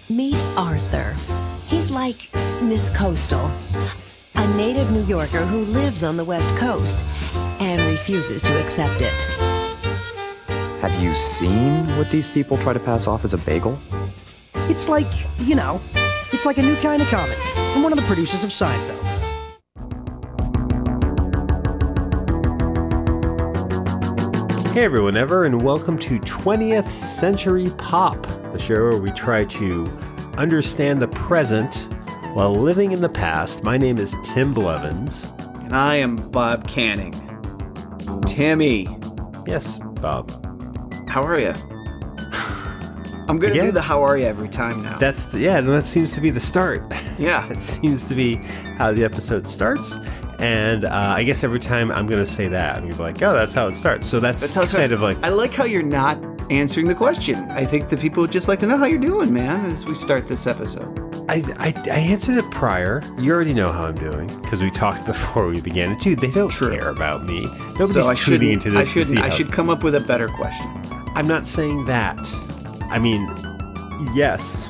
Meet Arthur. He's like Miss Coastal, a native New Yorker who lives on the West Coast and refuses to accept it. Have you seen what these people try to pass off as a bagel? It's like, it's like a new kind of comedy from one of the producers of Seinfeld. Hey everyone ever, and welcome to 20th Century Pop, the show where we try to understand the present while living in the past. My name is Tim Blevins. And I am Bob Canning. Timmy. Yes, Bob. How are you? I'm going to do the how are you every time now. That seems to be the start. Yeah. It seems to be how the episode starts. And I guess every time I'm going to say that, I'm going to be like, oh, that's how it starts. So that's how it kind starts. of like... I like how you're not answering the question. I think the people would just like to know how you're doing, man, as we start this episode. I answered it prior. You already know how I'm doing, because we talked before we began. And dude, they don't care about me. Nobody's tuning into this to see I should come up with a better question. I'm not saying that. I mean, yes,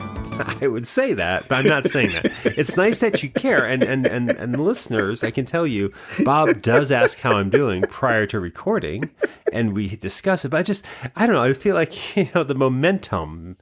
I would say that, but I'm not saying that. It's nice that you care, and listeners, I can tell you, Bob does ask how I'm doing prior to recording, and we discuss it. But I don't know. I feel like the momentum,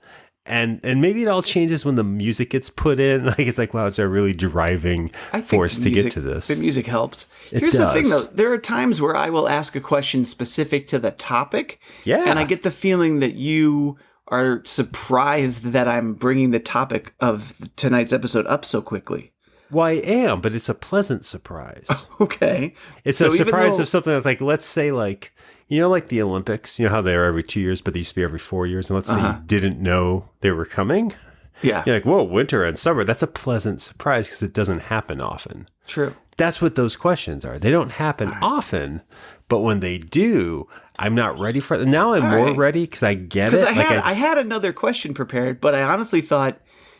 and maybe it all changes when the music gets put in. Like it's like, wow, it's a really driving force to get to this. The music helps. Here's the thing, though. There are times where I will ask a question specific to the topic, and I get the feeling that you are surprised that I'm bringing the topic of tonight's episode up so quickly. Well, I am, but it's a pleasant surprise. Okay. It's a surprise of something that's like, let's say like the Olympics, how they are every 2 years, but they used to be every 4 years. And let's say you didn't know they were coming. Yeah. You're like, whoa, winter and summer. That's a pleasant surprise because it doesn't happen often. True. That's what those questions are. They don't happen often, but when they do, I'm not ready for it. Now I'm more ready because I get it. I had another question prepared, but I honestly thought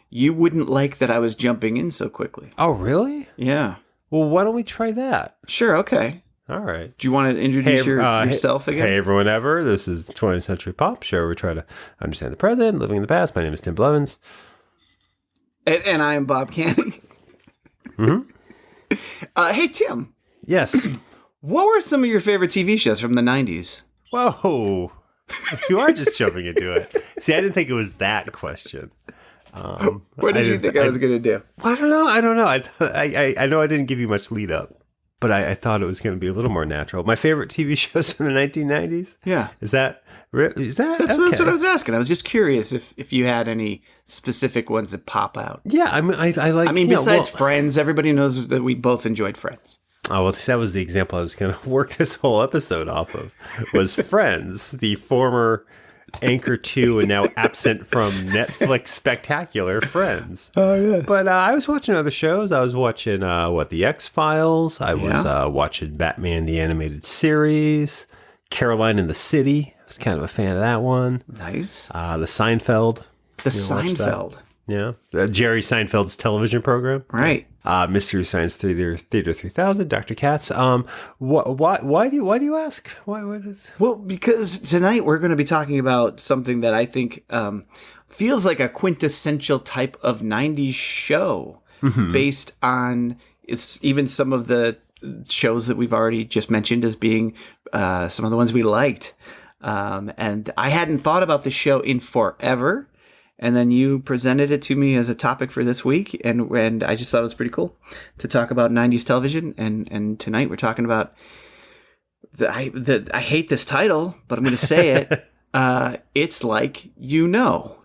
you wouldn't like that I was jumping in so quickly. Oh, really? Yeah. Well, why don't we try that? Sure, okay. All right. Do you want to introduce yourself again? Hey, everyone ever. This is 20th Century Pop Show where we try to understand the present, living in the past. My name is Tim Blevins. And I am Bob Canning. Mm-hmm. Hey, Tim. Yes. What were some of your favorite TV shows from the 90s? Whoa. You are just jumping into it. See, I didn't think it was that question. What did you think I was going to do? Well, I don't know. I know I didn't give you much lead up, but I thought it was going to be a little more natural. My favorite TV shows from the 1990s? Yeah. That's what I was asking. I was just curious if you had any specific ones that pop out. Yeah, I like... besides Friends, everybody knows that we both enjoyed Friends. Oh, well, that was the example I was going to work this whole episode off of, was Friends, the former Anchor 2 and now absent from Netflix spectacular Friends. Oh, yes. But I was watching other shows. I was watching, The X-Files. I was watching Batman the Animated Series, Caroline in the City. I was kind of a fan of that one. Nice. The Seinfeld. The Seinfeld. Yeah. Jerry Seinfeld's television program. Right. Mystery Science Theater 3000, Dr. Katz. Why do you ask? Well, because tonight we're going to be talking about something that I think feels like a quintessential type of 90s show based on even some of the shows that we've already just mentioned as being some of the ones we liked. And I hadn't thought about this show in forever. And then you presented it to me as a topic for this week, and I just thought it was pretty cool to talk about 90s television. And tonight we're talking about I hate this title, but I'm going to say it. It's Like You Know.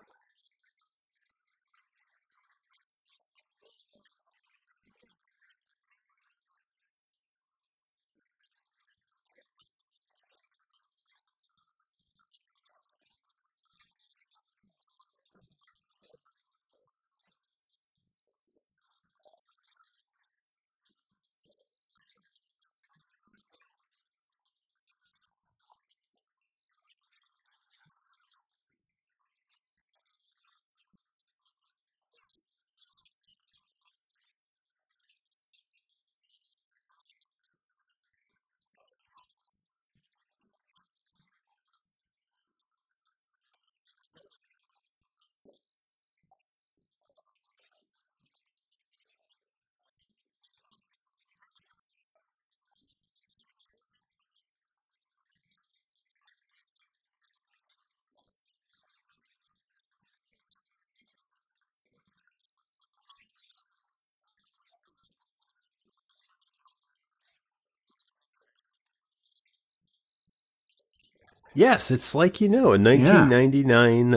Yes, it's like a 1999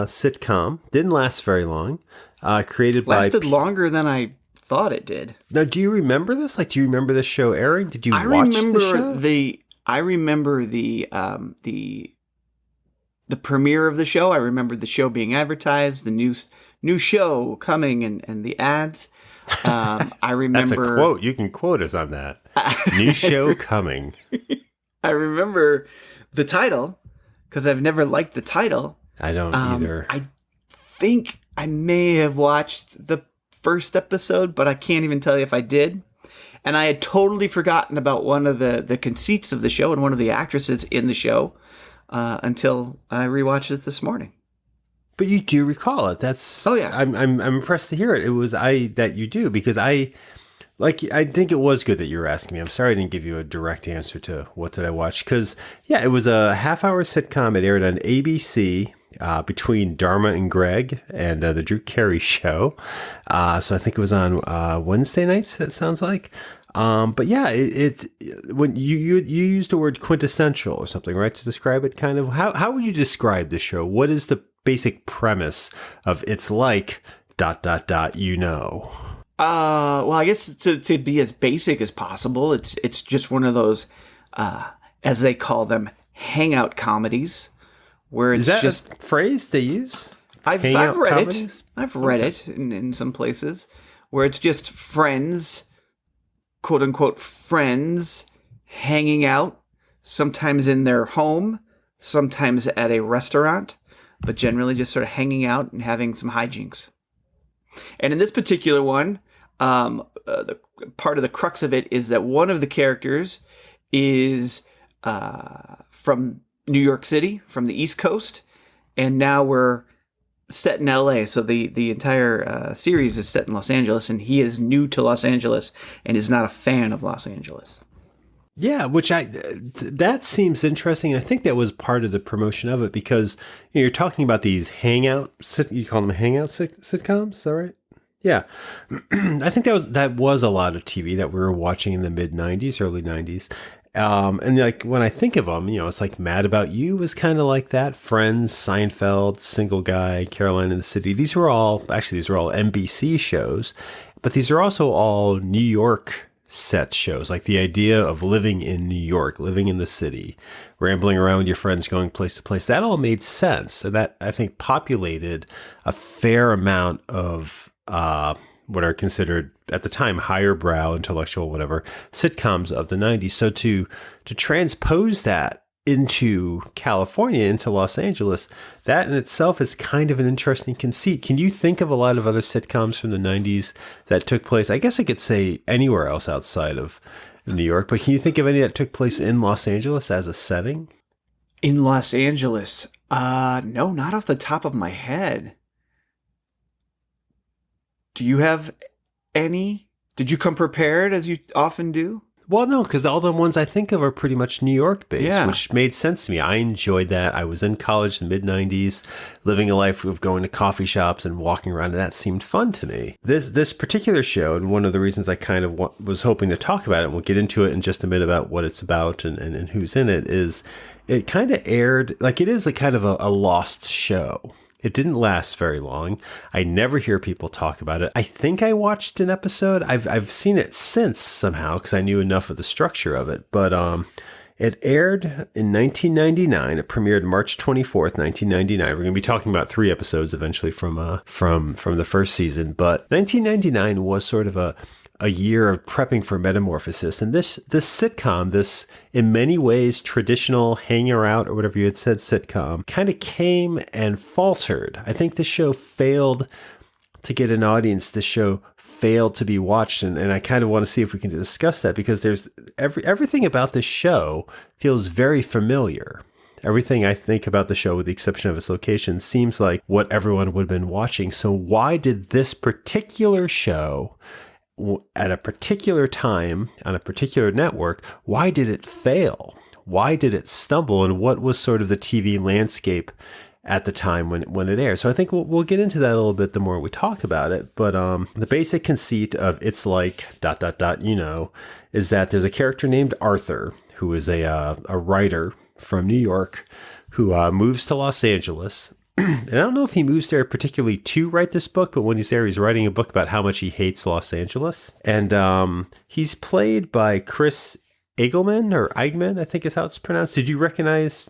sitcom. Didn't last very long. Created by... Lasted longer than I thought it did. Now, do you remember this? Like, do you remember this show airing? Did you watch the show? I remember the premiere of the show. I remember the show being advertised, the new show coming, and the ads. I remember... That's a quote. You can quote us on that. New show coming. I remember the title, because I've never liked the title. I don't either. I think I may have watched the first episode, but I can't even tell you if I did. And I had totally forgotten about one of the conceits of the show and one of the actresses in the show until I rewatched it this morning. But you do recall it. That's... Oh, yeah. I'm impressed to hear it. It was that you do, because I think it was good that you were asking me. I'm sorry I didn't give you a direct answer to what did I watch. Because, it was a half-hour sitcom. It aired on ABC between Dharma and Greg and the Drew Carey Show. So I think it was on Wednesday nights, it sounds like. But yeah, it when you used the word quintessential or something, right, to describe it, kind of. How would you describe the show? What is the basic premise of it's like ... Well, I guess to be as basic as possible, it's just one of those, as they call them, hangout comedies, where it's just a phrase they use. I've read comedies? I've read it in some places where it's just friends, quote unquote friends, hanging out, sometimes in their home, sometimes at a restaurant, but generally just sort of hanging out and having some hijinks. And in this particular one, the part of the crux of it is that one of the characters is from New York City, from the East Coast, and now we're set in LA. So the entire series is set in Los Angeles, and he is new to Los Angeles and is not a fan of Los Angeles. Yeah, which that seems interesting. I think that was part of the promotion of it, because you're talking about these you call them hangout sitcoms, is that right? Yeah. I think that was a lot of TV that we were watching in the mid-90s, early 90s. And like when I think of them, it's like Mad About You was kind of like that. Friends, Seinfeld, Single Guy, Caroline in the City. These were all NBC shows, but these are also all New York set shows, like the idea of living in New York, living in the city, rambling around with your friends, going place to place. That all made sense. And that, I think, populated a fair amount of what are considered at the time higher brow, intellectual, whatever, sitcoms of the 90s. So to transpose that into California, into Los Angeles, that in itself is kind of an interesting conceit. Can you think of a lot of other sitcoms from the 90s that took place, I guess I could say anywhere else outside of New York, but can you think of any that took place in Los Angeles as a setting? In Los Angeles? No, not off the top of my head. Do you have any? Did you come prepared as you often do? Well, no, because all the ones I think of are pretty much New York-based, yeah, which made sense to me. I enjoyed that. I was in college in the mid-90s, living a life of going to coffee shops and walking around, and that seemed fun to me. This particular show, and one of the reasons I kind of was hoping to talk about it, and we'll get into it in just a minute about what it's about and who's in it, is it kind of aired, like it is a kind of a lost show. It didn't last very long. I never hear people talk about it. I think I watched an episode. I've seen it since somehow because I knew enough of the structure of it. But it aired in 1999. It premiered March 24th, 1999. We're going to be talking about 3 episodes eventually from the first season. But 1999 was sort of a year of prepping for metamorphosis. And this sitcom, this in many ways traditional hanger out or whatever you had said sitcom, kind of came and faltered. I think the show failed to get an audience. The show failed to be watched. And I kind of want to see if we can discuss that, because there's everything about this show feels very familiar. Everything I think about the show, with the exception of its location, seems like what everyone would have been watching. So why did this particular show, at a particular time, on a particular network, why did it fail? Why did it stumble? And what was sort of the TV landscape at the time when it aired? So I think we'll get into that a little bit the more we talk about it. But the basic conceit of it's like ... is that there's a character named Arthur who is a writer from New York who moves to Los Angeles. And I don't know if he moves there particularly to write this book, but when he's there, he's writing a book about how much he hates Los Angeles. And he's played by Chris Eigman, I think is how it's pronounced. Did you recognize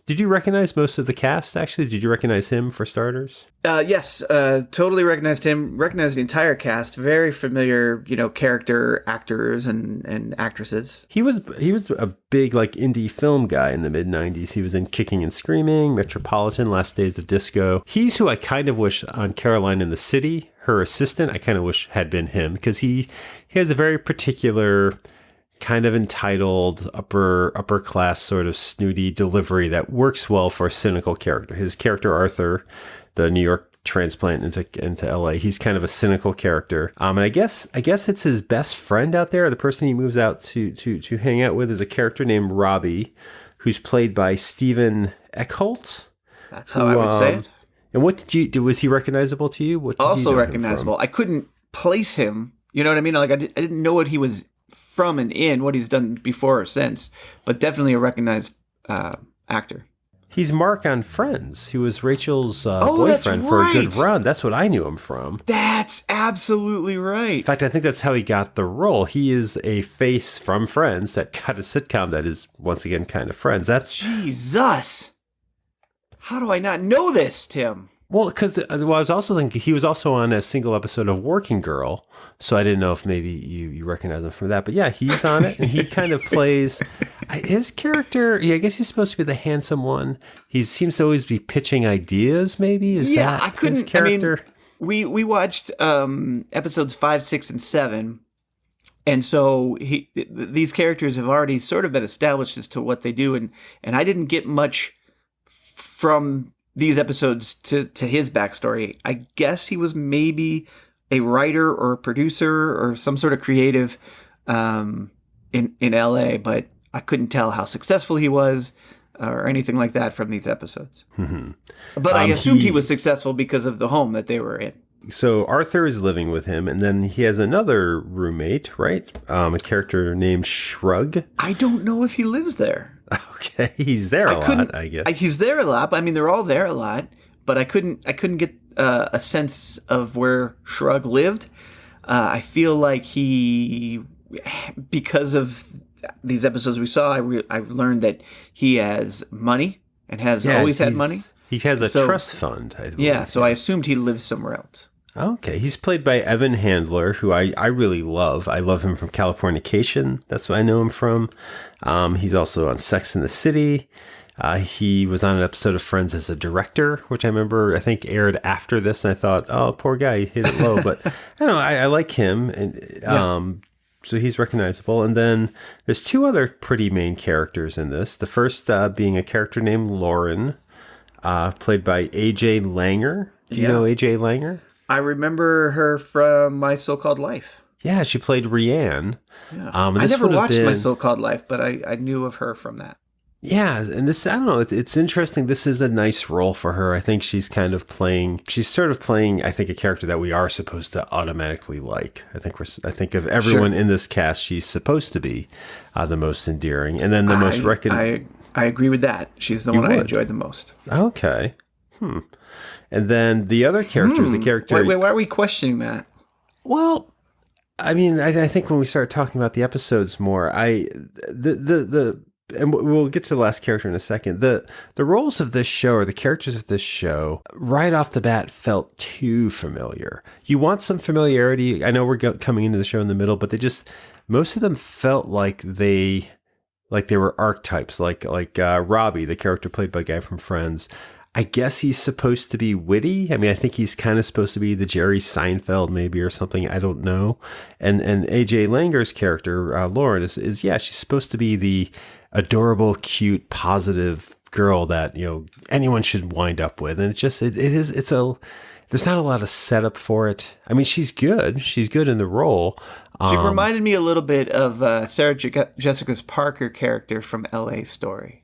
most of the cast, actually? Did you recognize him for starters? Yes, totally recognized him. Recognized the entire cast. Very familiar, character actors and actresses. He was a big indie film guy in the mid 90s. He was in Kicking and Screaming, Metropolitan, Last Days of Disco. He's who I kind of wish on Caroline in the City, her assistant, I kind of wish had been him, because he has a very particular kind of entitled upper class sort of snooty delivery that works well for a cynical character. His character Arthur, the New York transplant into LA, he's kind of a cynical character. And I guess it's his best friend out there. The person he moves out to hang out with is a character named Robbie, who's played by Stephen Eckholt. That's how I would say it. And what was he recognizable to you? What did also you know recognizable. I couldn't place him. You know what I mean? I didn't know what he was from and in, what he's done before or since, but definitely a recognized actor. He's Mark on Friends. He was Rachel's boyfriend for a good run. That's what I knew him from. That's absolutely right. In fact, I think that's how he got the role. He is a face from Friends that got a sitcom that is, once again, kind of Friends. That's Jesus. How do I not know this, Tim? Well, because I was also thinking he was also on a single episode of Working Girl, so I didn't know if maybe you recognize him from that. But yeah, he's on it, and he kind of plays his character. Yeah, I guess he's supposed to be the handsome one. He seems to always be pitching ideas. Maybe I couldn't. His character? I mean, we watched episodes 5, 6, and 7, and so these characters have already sort of been established as to what they do, and I didn't get much from these episodes to his backstory. I guess he was maybe a writer or a producer or some sort of creative in LA, but I couldn't tell how successful he was or anything like that from these episodes. Mm-hmm. But I assumed he was successful because of the home that they were in. So Arthur is living with him, and then he has another roommate, right? A character named Shrug. I don't know if he lives there. Okay, he's there a lot, I guess. He's there a lot. I mean, they're all there a lot, but I couldn't get a sense of where Shrug lived. I feel like because of these episodes we saw, I learned that he has money and has always had money. He has a trust fund, I believe. Yeah, so I assumed he lived somewhere else. Okay, he's played by Evan Handler, who I really love. I love him from Californication. That's what I know him from. He's also on Sex and the City. He was on an episode of Friends as a director, which I think aired after this. And I thought, oh, poor guy, he hit it low. But I don't know, I like him. And, so he's recognizable. And then there's two other pretty main characters in this. The first being a character named Lauren, played by AJ Langer. Do you know AJ Langer? I remember her from My So-Called Life. Yeah, she played Rianne. Yeah. I never watched My So-Called Life, but I knew of her from that. Yeah, and this, I don't know, it's interesting. This is a nice role for her. I think she's sort of playing, I think, a character that we are supposed to automatically like. I think of everyone in this cast, she's supposed to be the most endearing. And then the most I agree with that. She's the one I enjoyed the most. Okay. And then the other character is a character... Wait, why are we questioning that? Well, I mean, I think when we start talking about the episodes more, and we'll get to the last character in a second. The roles of this show, or the characters of this show, right off the bat felt too familiar. You want some familiarity. I know we're coming into the show in the middle, but most of them felt like they were archetypes, like Robbie, the character played by a guy from Friends. I guess he's supposed to be witty. I mean, I think he's kind of supposed to be the Jerry Seinfeld maybe or something. I don't know. And AJ Langer's character, Lauren, is she's supposed to be the adorable, cute, positive girl that, anyone should wind up with. And there's not a lot of setup for it. I mean, she's good. She's good in the role. She reminded me a little bit of Sarah Jessica Parker character from LA Story.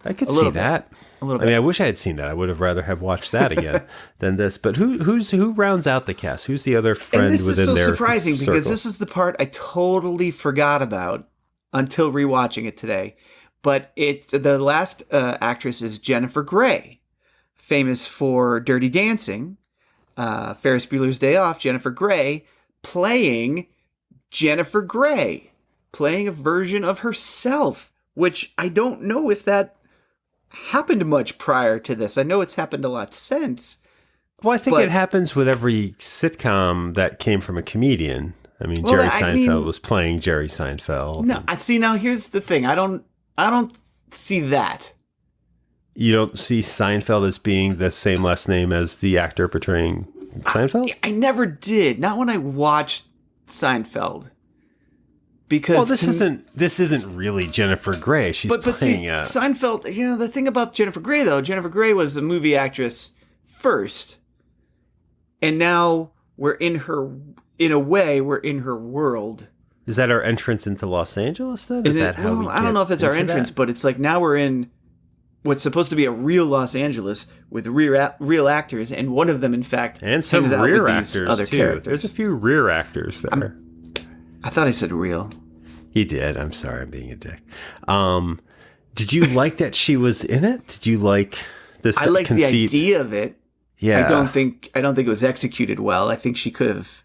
I could see that. A little bit. I mean, I wish I had seen that. I would have rather have watched that again than this. But who rounds out the cast? Who's the other friend within their circle? This is so surprising because this is the part I totally forgot about until rewatching it today. But the last actress is Jennifer Grey, famous for Dirty Dancing, Ferris Bueller's Day Off. Jennifer Grey playing Jennifer Grey, playing a version of herself, which I don't know if that happened much prior to this. I know it's happened a lot since. Well, I think it happens with every sitcom that came from a comedian. I mean, Well, Jerry I Seinfeld mean- was playing Jerry Seinfeld. No, I see. Now here's the thing. I don't see that. You don't see Seinfeld as being the same last name as the actor portraying Seinfeld? I never did. Not when I watched Seinfeld. Because Well, this isn't really Jennifer Grey. She's but playing see, a Seinfeld. The thing about Jennifer Grey though, Jennifer Grey was a movie actress first, and now we're in her. In a way, we're in her world. Is that our entrance into Los Angeles then? Is that how we I don't know if it's our entrance, but it's like now we're in what's supposed to be a real Los Angeles with real actors, and one of them, in fact, and some hangs out rear with these actors other too. characters. There's a few rear actors there. I thought I said real. He did. I'm sorry, I'm being a dick. Did you like that she was in it? Did you like this I like the conceit? idea of it. Yeah. I don't think it was executed well. I think she could have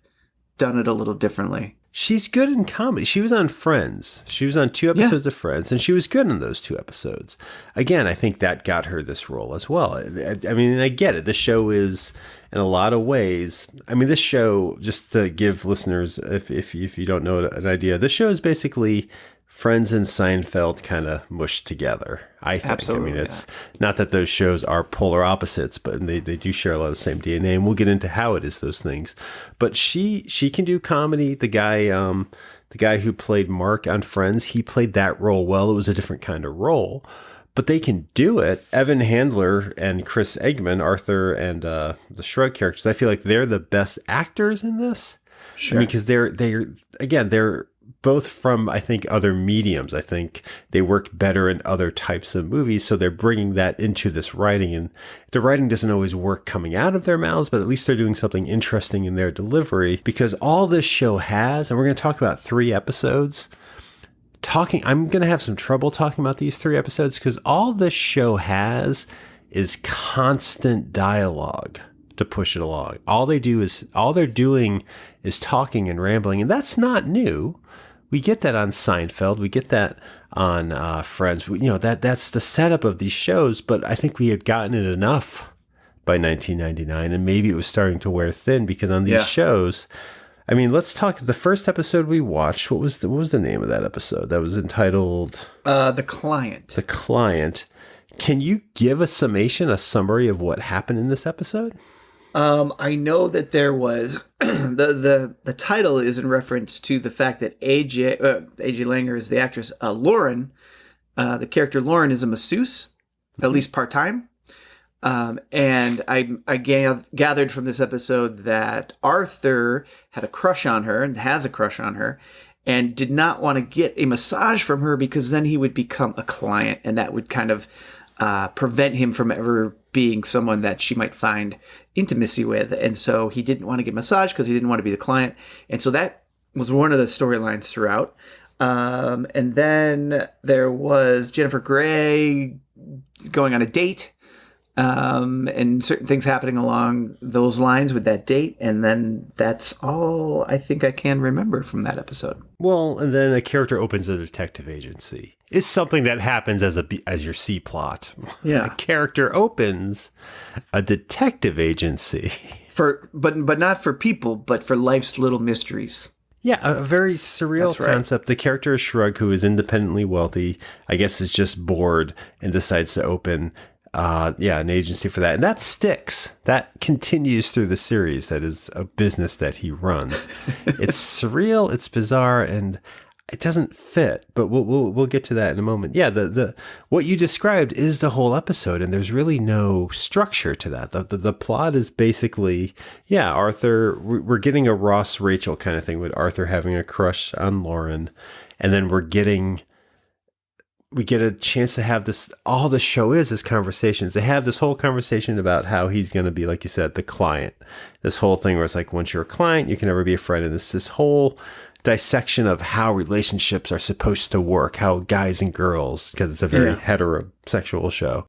done it a little differently. She's good in comedy. She was on Friends. She was on 2 episodes of Friends, and she was good in those 2 episodes. Again, I think that got her this role as well. I mean, I get it. The show is, in a lot of ways, I mean, this show, just to give listeners, if you don't know an idea, this show is basically Friends and Seinfeld kind of mushed together, I think. Absolutely, I mean, it's not that those shows are polar opposites, but they do share a lot of the same DNA, and we'll get into how it is those things. But she can do comedy. The guy who played Mark on Friends, he played that role well. It was a different kind of role, but they can do it. Evan Handler and Chris Eggman, Arthur and the Shrug characters, I feel like they're the best actors in this. Sure. I mean, because they're both from, I think, other mediums. I think they work better in other types of movies, so they're bringing that into this writing. And the writing doesn't always work coming out of their mouths, but at least they're doing something interesting in their delivery. Because all this show has, and we're going to talk about 3 episodes. I'm going to have some trouble talking about these 3 episodes because all this show has is constant dialogue to push it along. All they're doing is talking and rambling, and that's not new. We get that on Seinfeld. We get that on Friends. That's the setup of these shows, but I think we had gotten it enough by 1999, and maybe it was starting to wear thin because on these shows, I mean, let's talk. The first episode we watched, what was the name of that episode? That was entitled The Client. The Client. Can you give a summary of what happened in this episode? I know that there was the title is in reference to the fact that AJ Langer is the actress. Lauren, the character Lauren, is a masseuse, at least part time. And I gathered from this episode that Arthur had a crush on her and has a crush on her, and did not want to get a massage from her because then he would become a client, and that would kind of prevent him from ever being someone that she might find intimacy with. And so he didn't want to get massaged because he didn't want to be the client. And so that was one of the storylines throughout. And then there was Jennifer Grey going on a date, and certain things happening along those lines with that date. And then that's all I think I can remember from that episode. Well, and then a character opens a detective agency. It's something that happens as your C plot. Yeah. A character opens a detective agency. But not for people, but for life's little mysteries. Yeah, a very surreal That's right. concept. The character is Shrug, who is independently wealthy, I guess is just bored and decides to open an agency for that. And that sticks. That continues through the series. That is a business that he runs. It's surreal, it's bizarre, and it doesn't fit, but we'll get to that in a moment. Yeah, the what you described is the whole episode, and there's really no structure to that. The plot is basically, Arthur, we're getting a Ross Rachel kind of thing with Arthur having a crush on Lauren, and then we get a chance to have this. All the show is conversations. They have this whole conversation about how he's going to be, like you said, the client. This whole thing where it's like, once you're a client, you can never be a friend. And this whole dissection of how relationships are supposed to work, how guys and girls, because it's a very heterosexual show.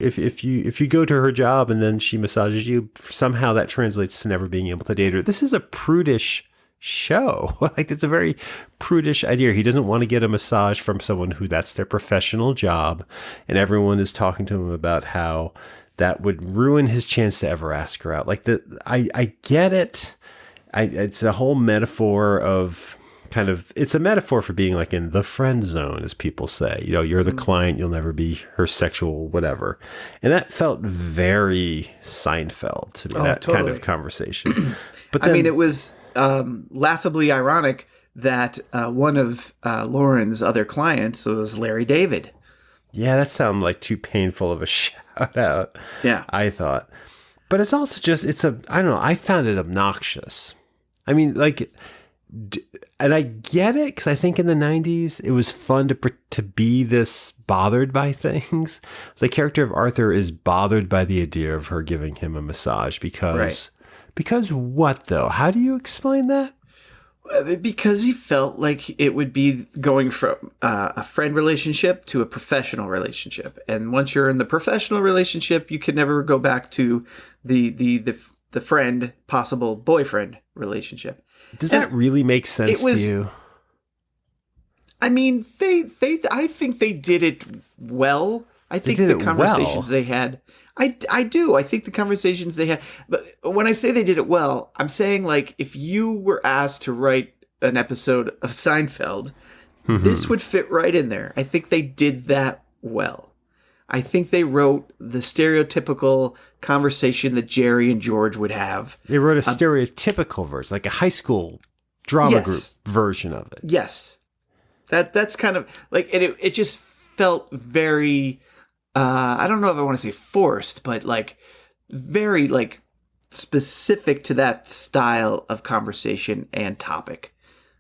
If you go to her job and then she massages you, somehow that translates to never being able to date her. This is a prudish show. Like, it's a very prudish idea. He doesn't want to get a massage from someone who that's their professional job, and everyone is talking to him about how that would ruin his chance to ever ask her out. Like, I get it. It's a whole metaphor of kind of, it's a metaphor for being like in the friend zone, as people say. You know, you're the client, you'll never be her sexual whatever. And that felt very Seinfeld to me, that kind of conversation. But then, I mean, it was laughably ironic that one of Lauren's other clients was Larry David. Yeah, that sounded like too painful of a shout out. Yeah. I thought. But it's also just, I don't know, I found it obnoxious. I mean, like, and I get it, because I think in the 90s, it was fun to be this bothered by things. The character of Arthur is bothered by the idea of her giving him a massage because what, though? How do you explain that? Because he felt like it would be going from a friend relationship to a professional relationship. And once you're in the professional relationship, you can never go back to the friend, possible boyfriend relationship. Does that really make sense to you? I mean, I think they did it well. I think the conversations they had, I do. I think the conversations they had, but when I say they did it well, I'm saying, like, if you were asked to write an episode of Seinfeld, this would fit right in there. I think they did that well. I think they wrote the stereotypical conversation that Jerry and George would have. They wrote a stereotypical version, like a high school drama group version of it. Yes. That's kind of like, and it just felt very, I don't know if I want to say forced, but like very like specific to that style of conversation and topic.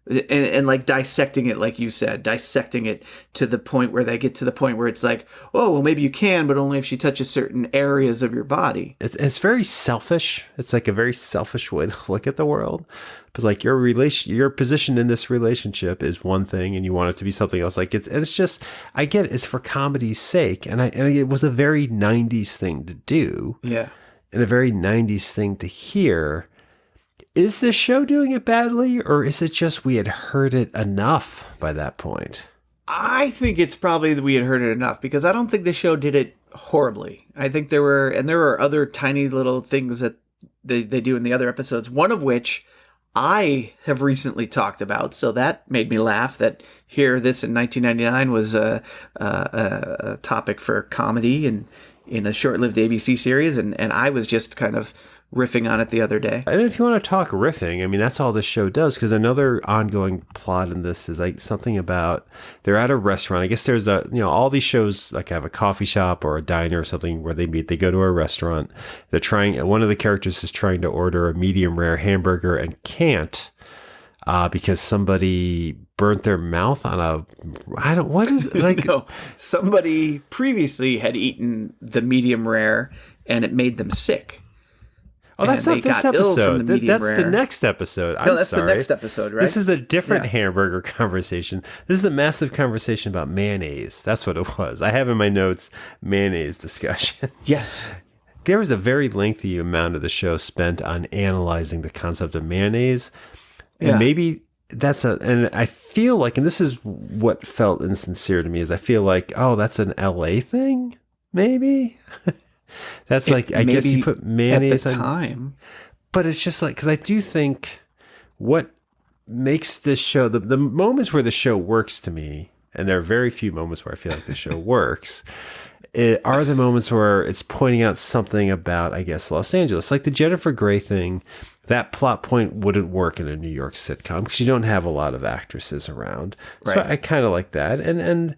And like dissecting it, like you said, dissecting it to the point where they get to the point where it's like, oh, well, maybe you can, but only if she touches certain areas of your body. It's very selfish. It's like a very selfish way to look at the world. Because like your position in this relationship is one thing, and you want it to be something else. Like it's just, I get it. It's for comedy's sake, and it was a very 90s thing to do. Yeah, and a very 90s thing to hear. Is the show doing it badly, or is it just we had heard it enough by that point? I think it's probably that we had heard it enough, because I don't think the show did it horribly. I think there were other tiny little things that they do in the other episodes, one of which I have recently talked about. So that made me laugh that this in 1999 was a topic for comedy and in a short-lived ABC series. And I was just kind of riffing on it the other day. And if you want to talk riffing, I mean, that's all this show does, because another ongoing plot in this is like something about they're at a restaurant. I guess there's all these shows like have a coffee shop or a diner or something where they meet. They go to a restaurant. One of the characters is trying to order a medium rare hamburger and can't because somebody burnt their mouth on No, somebody previously had eaten the medium rare and it made them sick. Oh, that's and not they this got ill from episode. the medium That's rare. the next episode. No, that's sorry. the next episode, right? This is a different Yeah. hamburger conversation. This is a massive conversation about mayonnaise. That's what it was. I have in my notes mayonnaise discussion. Yes. There was a very lengthy amount of the show spent on analyzing the concept of mayonnaise. And Yeah. maybe and I feel like, and this is what felt insincere to me, is I feel like, oh, that's an LA thing, maybe? That's like, I guess you put mayonnaise at the on. time. But it's just like, because I do think what makes this show, the moments where the show works to me, and there are very few moments where I feel like the show works, are the moments where it's pointing out something about, I guess, Los Angeles. Like the Jennifer Grey thing, that plot point wouldn't work in a New York sitcom because you don't have a lot of actresses around. So Right. I kind of like that. And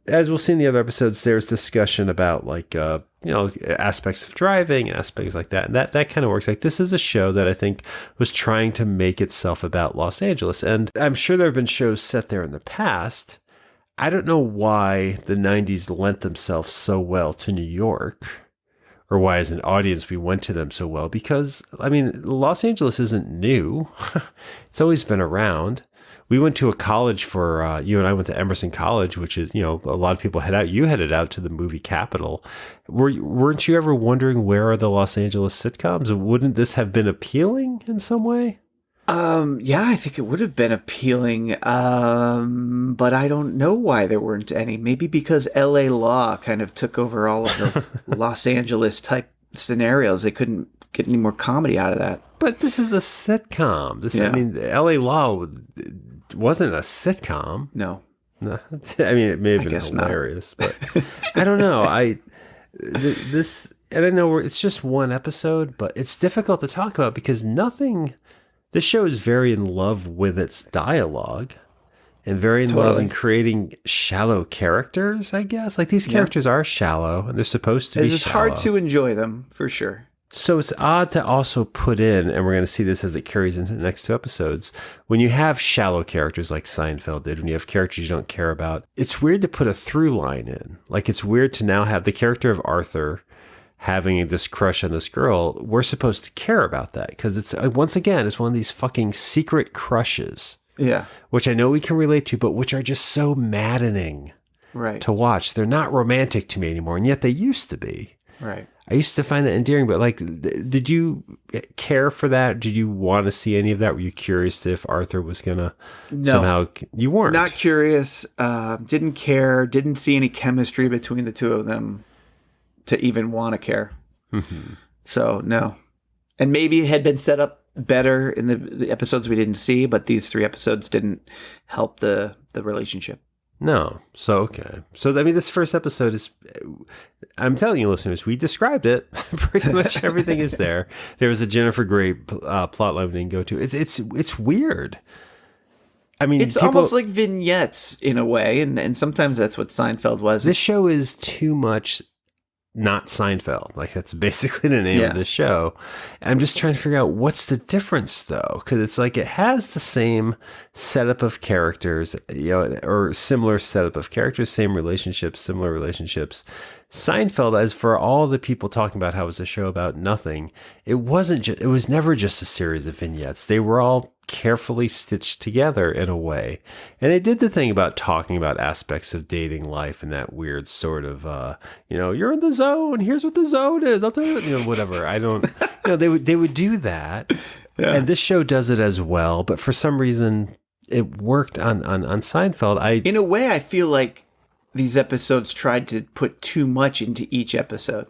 as we'll see in the other episodes, there's discussion about like, aspects of driving and aspects like that. And that kind of works. Like this is a show that I think was trying to make itself about Los Angeles. And I'm sure there have been shows set there in the past. I don't know why the 90s lent themselves so well to New York, or why as an audience we went to them so well, because, I mean, Los Angeles isn't new. It's always been around. We went to a college for, you and I went to Emerson College, which is, a lot of people head out. You headed out to the movie capital. Weren't you ever wondering where are the Los Angeles sitcoms? Wouldn't this have been appealing in some way? Yeah, I think it would have been appealing, but I don't know why there weren't any. Maybe because LA Law kind of took over all of the Los Angeles type scenarios. They couldn't get any more comedy out of that. But this is a sitcom. I mean, LA Law wasn't a sitcom. No. No, I mean, it may have been guess not. hilarious, but I don't know. I don't know. It's just one episode, but it's difficult to talk about because this show is very in love with its dialogue and very in love in creating shallow characters, I guess. Like these characters are shallow and they're supposed to be It's shallow. hard to enjoy them, for sure. So it's odd to also put in, and we're going to see this as it carries into the next two episodes, when you have shallow characters like Seinfeld did, when you have characters you don't care about, it's weird to put a through line in. Like it's weird to now have the character of Arthur having this crush on this girl. We're supposed to care about that because it's, once again, it's one of these fucking secret crushes. Yeah. Which I know we can relate to, but which are just so maddening Right. to watch. They're not romantic to me anymore, and yet they used to be. Right. I used to find that endearing, but like, did you care for that? Did you want to see any of that? Were you curious if Arthur was gonna somehow? You weren't. Not curious. Didn't care. Didn't see any chemistry between the two of them to even want to care. Mm-hmm. So no. And maybe it had been set up better in the episodes we didn't see, but these 3 episodes didn't help the relationship. No. So, okay. So, I mean, this first episode is, I'm telling you, listeners, we described it. Pretty much everything is there. There was a Jennifer Grey plot line we didn't go to. It's weird. I mean, It's almost like vignettes in a way, and sometimes that's what Seinfeld was. this show is too much not Seinfeld. Like that's basically the name of the show. And I'm just trying to figure out what's the difference though. Cause it's like, it has the same setup of characters, or similar setup of characters, same relationships, similar relationships. Seinfeld, as for all the people talking about how it was a show about nothing, it was never just a series of vignettes. They were all carefully stitched together in a way. And they did the thing about talking about aspects of dating life and that weird sort of, you're in the zone. Here's what the zone is. I'll tell you, whatever. I don't, they would do that. Yeah. And this show does it as well. But for some reason, it worked on Seinfeld. In a way, I feel like these episodes tried to put too much into each episode.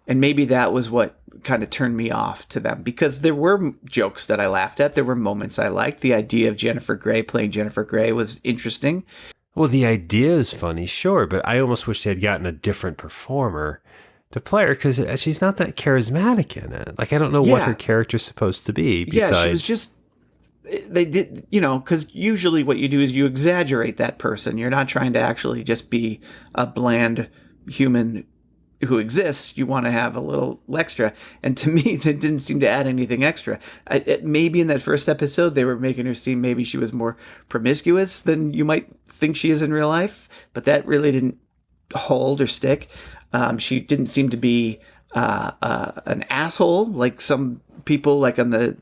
And maybe that was what kind of turned me off to them, because there were jokes that I laughed at. There were moments I liked. The idea of Jennifer Grey playing Jennifer Grey was interesting. Well, the idea is funny, sure, but I almost wish they had gotten a different performer to play her, because she's not that charismatic in it. Like, I don't know what her character's supposed to be. Besides, she was just, they did, because usually what you do is you exaggerate that person. You're not trying to actually just be a bland human who exists. You want to have a little extra, and to me that didn't seem to add anything extra. Maybe in that first episode they were making her seem, maybe she was more promiscuous than you might think she is in real life, but that really didn't hold or stick. She didn't seem to be an asshole, like some people, like on the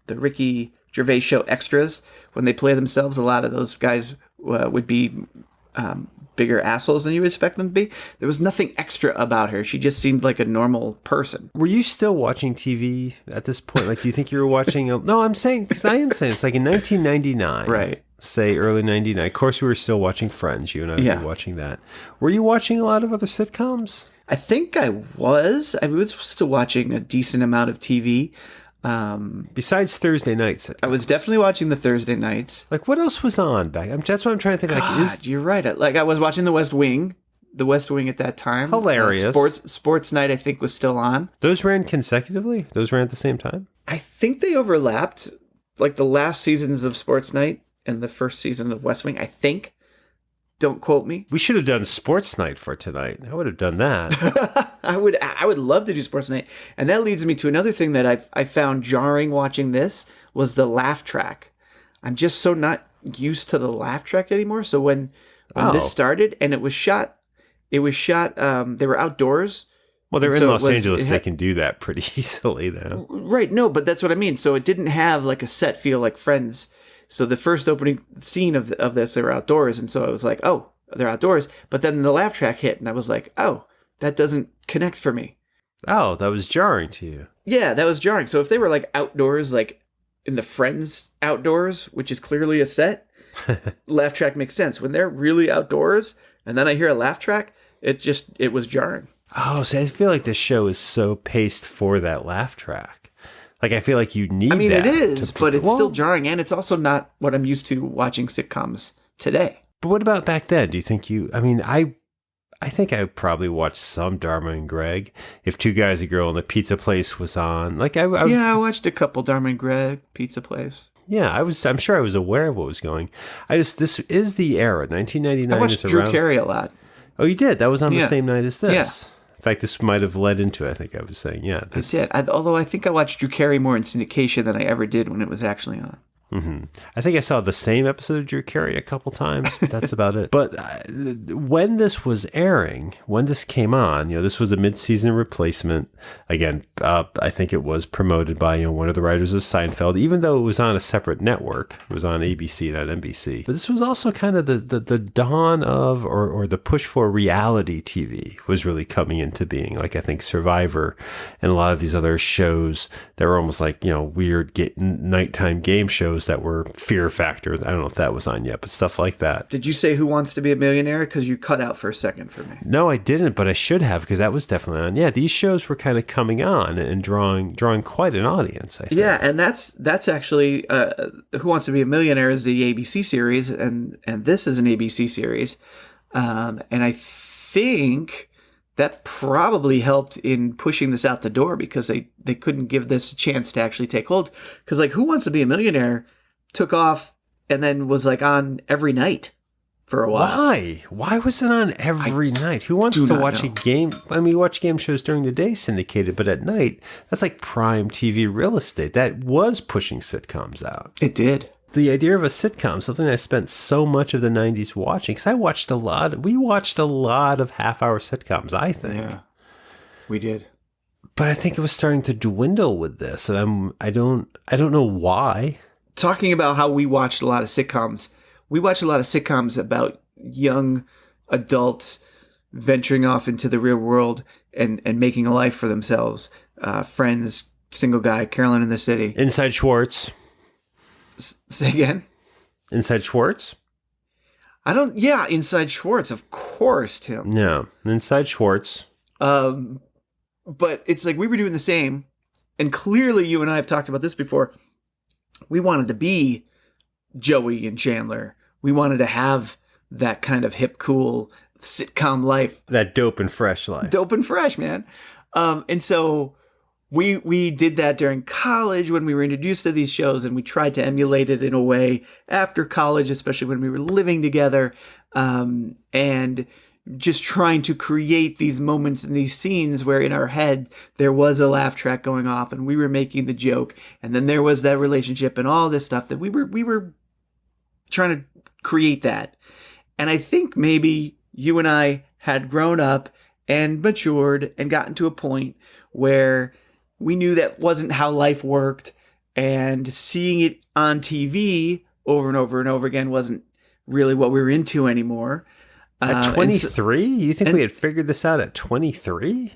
Ricky Gervais show Extras, when they play themselves, a lot of those guys would be bigger assholes than you would expect them to be. There was nothing extra about her. She just seemed like a normal person. Were you still watching TV at this point? Like, do you think you were watching? No, I'm saying, because I am saying it's like in 1999, Right? Say early 99. Of course, we were still watching Friends. You and I were watching that. Were you watching a lot of other sitcoms? I think I was. I was still watching a decent amount of TV. Besides Thursday nights, I was definitely watching the Thursday nights. like what else was on back? That's what I'm trying to think. God, you're right. Like I was watching The West Wing at that time. Hilarious. Sports Night, I think, was still on. Those ran consecutively? Those ran at the same time? I think they overlapped, like the last seasons of Sports Night and the first season of West Wing. I think. Don't quote me. We should have done Sports Night for tonight. I would have done that. I would love to do Sports Night. And that leads me to another thing that I found jarring watching this was the laugh track. I'm just so not used to the laugh track anymore. So when this started and it was shot, they were outdoors. Well, they're in Los Angeles. They can do that pretty easily now. Right. No, but that's what I mean. So it didn't have like a set feel like Friends. So the first opening scene of this, they were outdoors. And so I was like, oh, they're outdoors. But then the laugh track hit and I was like, oh, that doesn't connect for me. Oh, that was jarring to you. Yeah, that was jarring. So if they were like outdoors, like in the Friends outdoors, which is clearly a set, laugh track makes sense. When they're really outdoors and then I hear a laugh track, it was jarring. Oh, so I feel like this show is so paced for that laugh track. Like, I feel like you need that. I mean, it is, but it's still jarring, and it's also not what I'm used to watching sitcoms today. But what about back then? Do you think I think I probably watched some Dharma and Greg. If Two Guys, a Girl, and the Pizza Place was on. Like, I watched a couple Dharma and Greg, Pizza Place. Yeah, I'm sure I was aware of what was going. This is the era, 1999 I watched is Drew around. Carey a lot. Oh, you did? That was on the same night as this? Yeah. In fact, this might have led into it, I think I was saying. Yeah, I did. Although I think I watched Drew Carey more in syndication than I ever did when it was actually on. Mm-hmm. I think I saw the same episode of Drew Carey a couple times. But that's about it. But when this was airing, when this came on, this was a mid-season replacement. Again, I think it was promoted by one of the writers of Seinfeld, even though it was on a separate network. It was on ABC, not NBC. But this was also kind of the dawn of, or the push for reality TV was really coming into being. Like I think Survivor and a lot of these other shows that were almost like weird nighttime game shows that were Fear Factor. I don't know if that was on yet, but stuff like that. Did you say Who Wants to Be a Millionaire? Because you cut out for a second for me. No, I didn't, but I should have, because that was definitely on. Yeah, these shows were kind of coming on and drawing quite an audience, I think. Yeah, and that's actually Who Wants to Be a Millionaire is the ABC series, and this is an ABC series. And I think that probably helped in pushing this out the door because they couldn't give this a chance to actually take hold. Because like Who Wants to Be a Millionaire took off and then was like on every night for a while. Why? Why was it on every night? Who wants to watch a game? I mean, we watch game shows during the day syndicated, but at night, that's like prime TV real estate. That was pushing sitcoms out. It did. The idea of a sitcom, something I spent so much of the 90s watching, because we watched a lot of half-hour sitcoms, I think. Yeah, we did. But I think it was starting to dwindle with this, and I don't know why. Talking about how we watched a lot of sitcoms, about young adults venturing off into the real world and making a life for themselves. Friends, Single Guy, Carolyn in the City. Inside Schwartz. Say again? Inside Schwartz? Inside Schwartz, of course, Tim. No, Inside Schwartz. But it's like we were doing the same, and clearly you and I have talked about this before. We wanted to be Joey and Chandler. We wanted to have that kind of hip, cool sitcom life. That dope and fresh life. Dope and fresh, man. And so we did that during college when we were introduced to these shows, and we tried to emulate it in a way after college, especially when we were living together, and just trying to create these moments and these scenes where in our head there was a laugh track going off and we were making the joke, and then there was that relationship and all this stuff that we were trying to create that. And I think maybe you and I had grown up and matured and gotten to a point where we knew that wasn't how life worked, and seeing it on TV over and over and over again wasn't really what we were into anymore. At 23? You think we had figured this out at 23?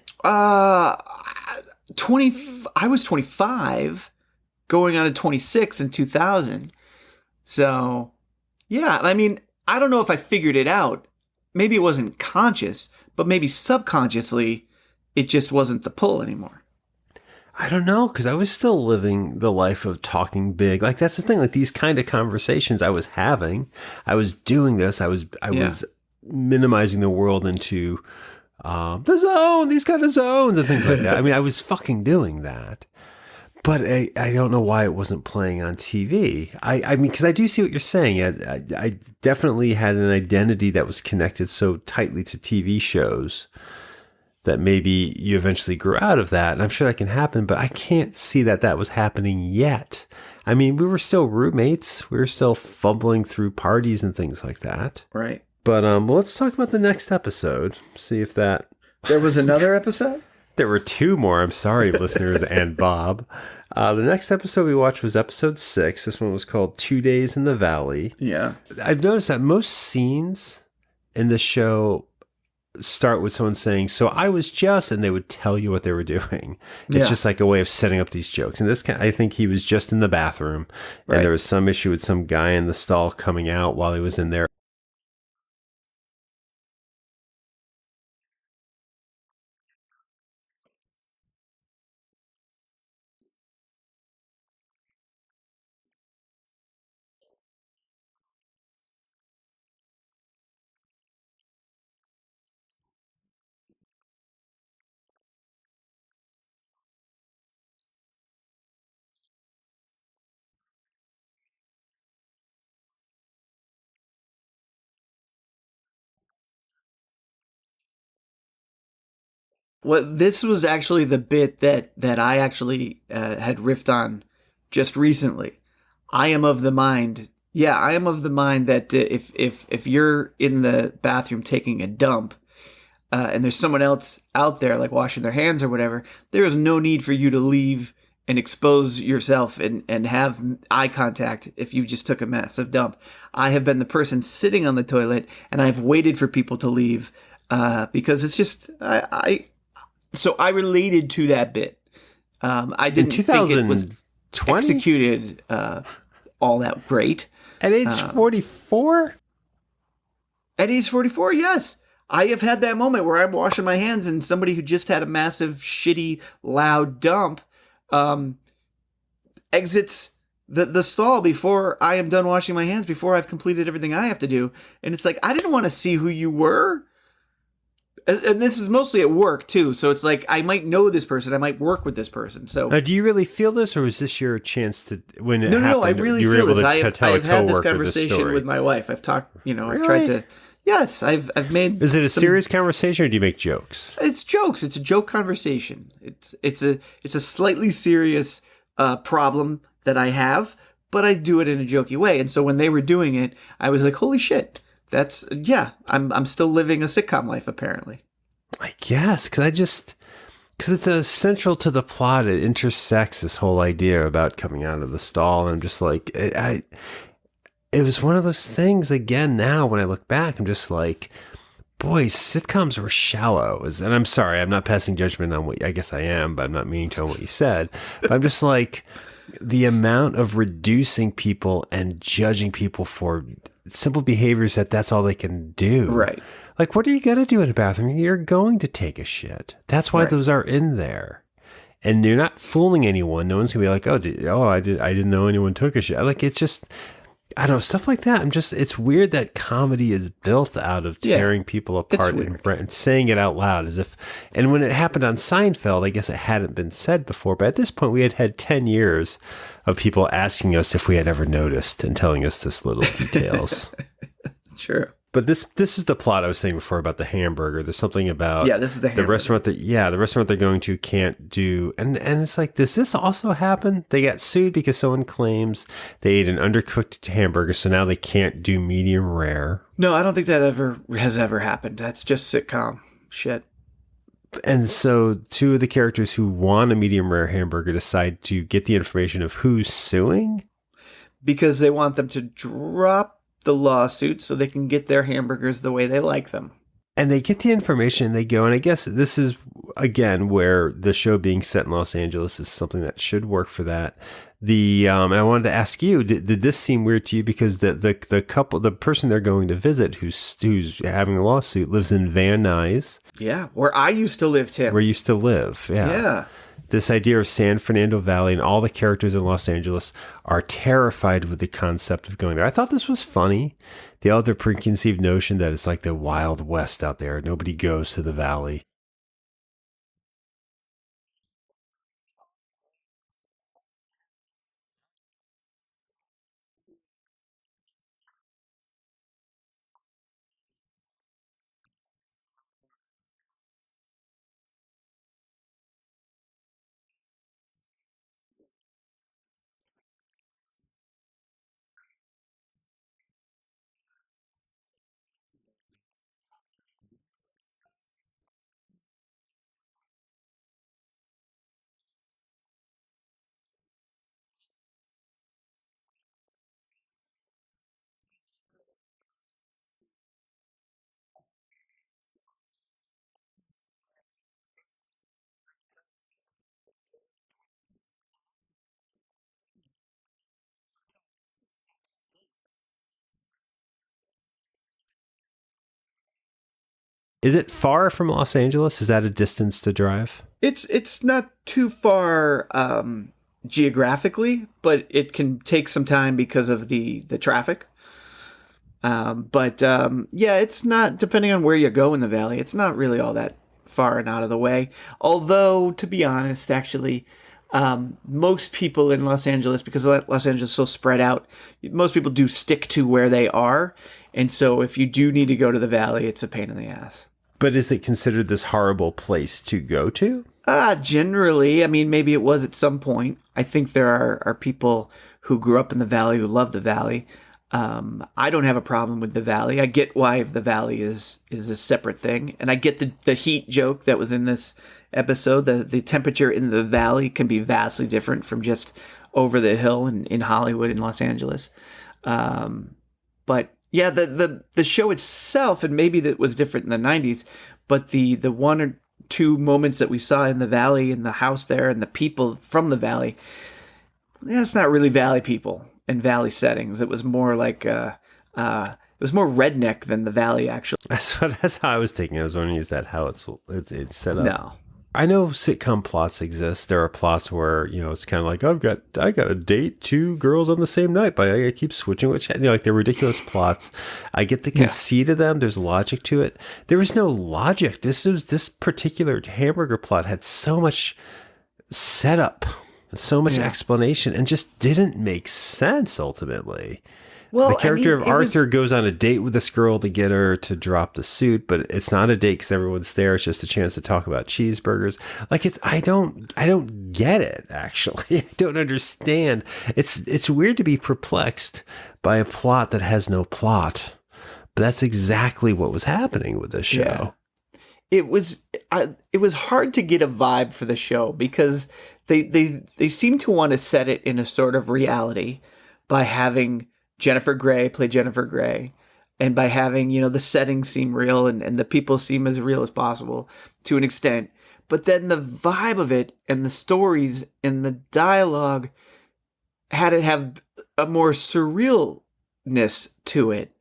20. I was 25, going on to 26 in 2000. So, yeah, I mean, I don't know if I figured it out. Maybe it wasn't conscious, but maybe subconsciously, it just wasn't the pull anymore. I don't know, because I was still living the life of talking big. Like, that's the thing. Like, these kind of conversations I was having, I was doing this. I was minimizing the world into the zone, these kind of zones and things like that. I mean, I was fucking doing that. But I don't know why it wasn't playing on TV. I mean, because I do see what you're saying. I definitely had an identity that was connected so tightly to TV shows that maybe you eventually grew out of that. And I'm sure that can happen, but I can't see that was happening yet. I mean, we were still roommates. We were still fumbling through parties and things like that. Right. But well, let's talk about the next episode. See if that... There was another episode? There were two more. I'm sorry, listeners and Bob. The next episode we watched was episode 6. This one was called 2 Days in the Valley. Yeah. I've noticed that most scenes in the show start with someone saying, so I was just, and they would tell you what they were doing. It's just like a way of setting up these jokes. And this guy, I think he was just in the bathroom, and there was some issue with some guy in the stall coming out while he was in there. Well, this was actually the bit that I actually had riffed on just recently. I am of the mind that if you're in the bathroom taking a dump, and there's someone else out there like washing their hands or whatever, there is no need for you to leave and expose yourself and have eye contact if you just took a massive dump. I have been the person sitting on the toilet, and I've waited for people to leave because it's just So I related to that bit. I didn't think it was executed all that great. At age 44? At age 44, yes. I have had that moment where I'm washing my hands and somebody who just had a massive, shitty, loud dump exits the stall before I am done washing my hands, before I've completed everything I have to do. And it's like, I didn't want to see who you were. And this is mostly at work, too. So it's like, I might know this person. I might work with this person. So now, do you really feel this, or was this your chance to, when it happened, No, I really you were feel able this. to tell I've a had this coworker conversation with my wife. I've talked, Really? I've tried to, yes, I've made. Is it a serious conversation, or do you make jokes? It's jokes. It's a joke conversation. It's a slightly serious problem that I have, but I do it in a jokey way. And so when they were doing it, I was like, holy shit, I'm still living a sitcom life, apparently. I guess, because it's essential to the plot. It intersects this whole idea about coming out of the stall. And I'm just like, it was one of those things, again, now when I look back, I'm just like, boy, sitcoms were shallow. And I'm sorry, I'm not passing judgment on what, I guess I am, but I'm not meaning to on what you said. But I'm just like, the amount of reducing people and judging people for simple behaviors that's all they can do. Right. Like, what are you going to do in a bathroom? You're going to take a shit. That's why those are in there. And you're not fooling anyone. No one's going to be like, I didn't know anyone took a shit. Like, it's just, I don't know, stuff like that. It's weird that comedy is built out of tearing people apart and saying it out loud as if, and when it happened on Seinfeld, I guess it hadn't been said before, but at this point we had 10 years of people asking us if we had ever noticed and telling us this little details. Sure. But this is the plot I was saying before about the hamburger. There's something about this is the hamburger. The restaurant they're going to can't do, and it's like, does this also happen? They got sued because someone claims they ate an undercooked hamburger, so now they can't do medium rare. No, I don't think that has ever happened. That's just sitcom shit. And so two of the characters who want a medium rare hamburger decide to get the information of who's suing. Because they want them to drop the lawsuit so they can get their hamburgers the way they like them. And they get the information and they go, and I guess this is, again, where the show being set in Los Angeles is something that should work for that. And I wanted to ask you, did this seem weird to you? Because the couple, the person they're going to visit who's having a lawsuit lives in Van Nuys. Yeah, where I used to live, Tim. Where you used to live, yeah. This idea of San Fernando Valley and all the characters in Los Angeles are terrified with the concept of going there. I thought this was funny. The other preconceived notion that it's like the Wild West out there. Nobody goes to the valley. Is it far from Los Angeles? Is that a distance to drive? It's not too far geographically, but it can take some time because of the traffic. Yeah, it's not, depending on where you go in the valley, it's not really all that far and out of the way. Although, to be honest, actually, most people in Los Angeles, because Los Angeles is so spread out, most people do stick to where they are. And so if you do need to go to the valley, it's a pain in the ass. But is it considered this horrible place to go to? Generally, I mean, maybe it was at some point. I think there are people who grew up in the valley who love the valley. I don't have a problem with the valley. I get why the valley is a separate thing. And I get the heat joke that was in this episode. The temperature in the valley can be vastly different from just over the hill in Hollywood in Los Angeles. But yeah, the show itself, and maybe that was different in the 90s, but the one or two moments that we saw in the valley, in the house there, and the people from the valley, it's not really valley people and valley settings. It was more like it was more redneck than the valley, actually. That's how I was taking it. I was wondering, is that how it's set up? No. I know sitcom plots exist. There are plots where, it's kind of like, I got a date, 2 girls on the same night, but I keep switching which, like they're ridiculous plots. I get the conceit of them. There's logic to it. There was no logic. This particular hamburger plot had so much setup, so much explanation, and just didn't make sense ultimately. Well, the character of Arthur goes on a date with this girl to get her to drop the suit, but it's not a date because everyone's there. It's just a chance to talk about cheeseburgers. Like I don't get it, actually. I don't understand. It's weird to be perplexed by a plot that has no plot, but that's exactly what was happening with this show. Yeah. It was hard to get a vibe for the show because they seem to want to set it in a sort of reality by having Jennifer Grey play Jennifer Grey, and by having, the settings seem real and the people seem as real as possible to an extent. But then the vibe of it and the stories and the dialogue had it have a more surrealness to it.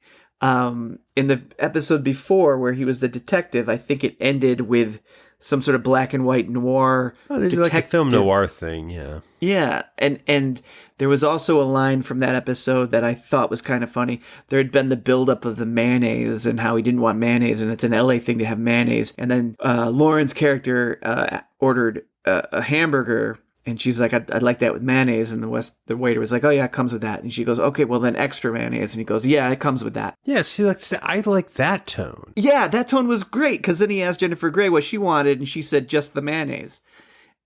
In the episode before where he was the detective, I think it ended with some sort of black and white noir. Oh, they do like a film noir thing, yeah. Yeah, and there was also a line from that episode that I thought was kind of funny. There had been the buildup of the mayonnaise and how he didn't want mayonnaise, and it's an LA thing to have mayonnaise. And then Lauren's character ordered a hamburger, and she's like, I'd like that with mayonnaise. And the waiter was like, oh yeah, it comes with that. And she goes, okay, well then extra mayonnaise. And he goes, yeah, it comes with that. Yeah, I like that tone. Yeah, that tone was great, because then he asked Jennifer Grey what she wanted, and she said just the mayonnaise.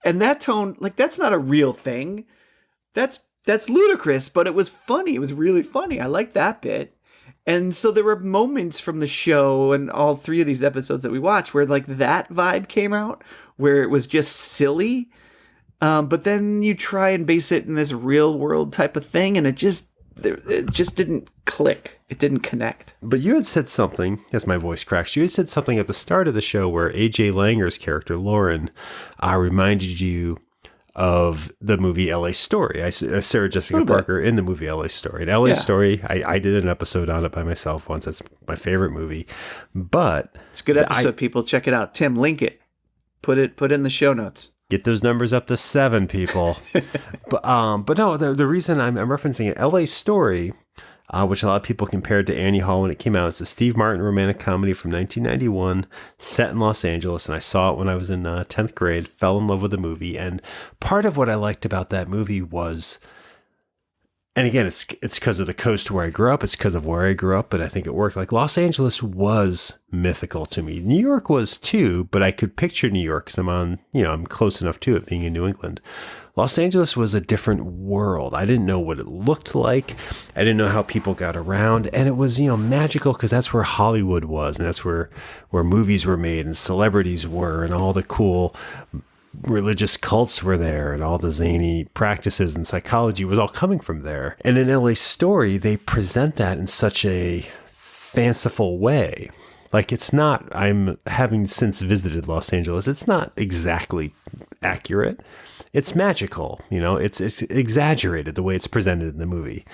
And that tone, like, that's not a real thing. That's ludicrous, but it was funny. It was really funny. I liked that bit. And so there were moments from the show and all 3 of these episodes that we watched where like that vibe came out, where it was just silly. But then you try and base it in this real world type of thing, and it just didn't click. It didn't connect. But you had said something, as my voice cracks, you had said something at the start of the show where A.J. Langer's character, Lauren, reminded you of the movie L.A. Story. Sarah Jessica Parker in the movie L.A. Story. And L.A. Story, I did an episode on it by myself once. That's my favorite movie. But it's a good episode, people. Check it out. Tim, link it. Put it in the show notes. Get those numbers up to 7, people. But no, the reason I'm referencing it, L.A. Story, which a lot of people compared to Annie Hall when it came out. It's a Steve Martin romantic comedy from 1991 set in Los Angeles. And I saw it when I was in 10th grade, fell in love with the movie. And part of what I liked about that movie was, and again, it's because of the coast where I grew up. It's because of where I grew up, but I think it worked. Like Los Angeles was mythical to me. New York was too, but I could picture New York because I'm close enough to it being in New England. Los Angeles was a different world. I didn't know what it looked like. I didn't know how people got around. And it was, magical because that's where Hollywood was. And that's where movies were made and celebrities were and all the cool religious cults were there and all the zany practices and psychology was all coming from there. And in LA Story, they present that in such a fanciful way. Like it's not, I'm having since visited Los Angeles, it's not exactly accurate. It's magical, it's exaggerated the way it's presented in the movie.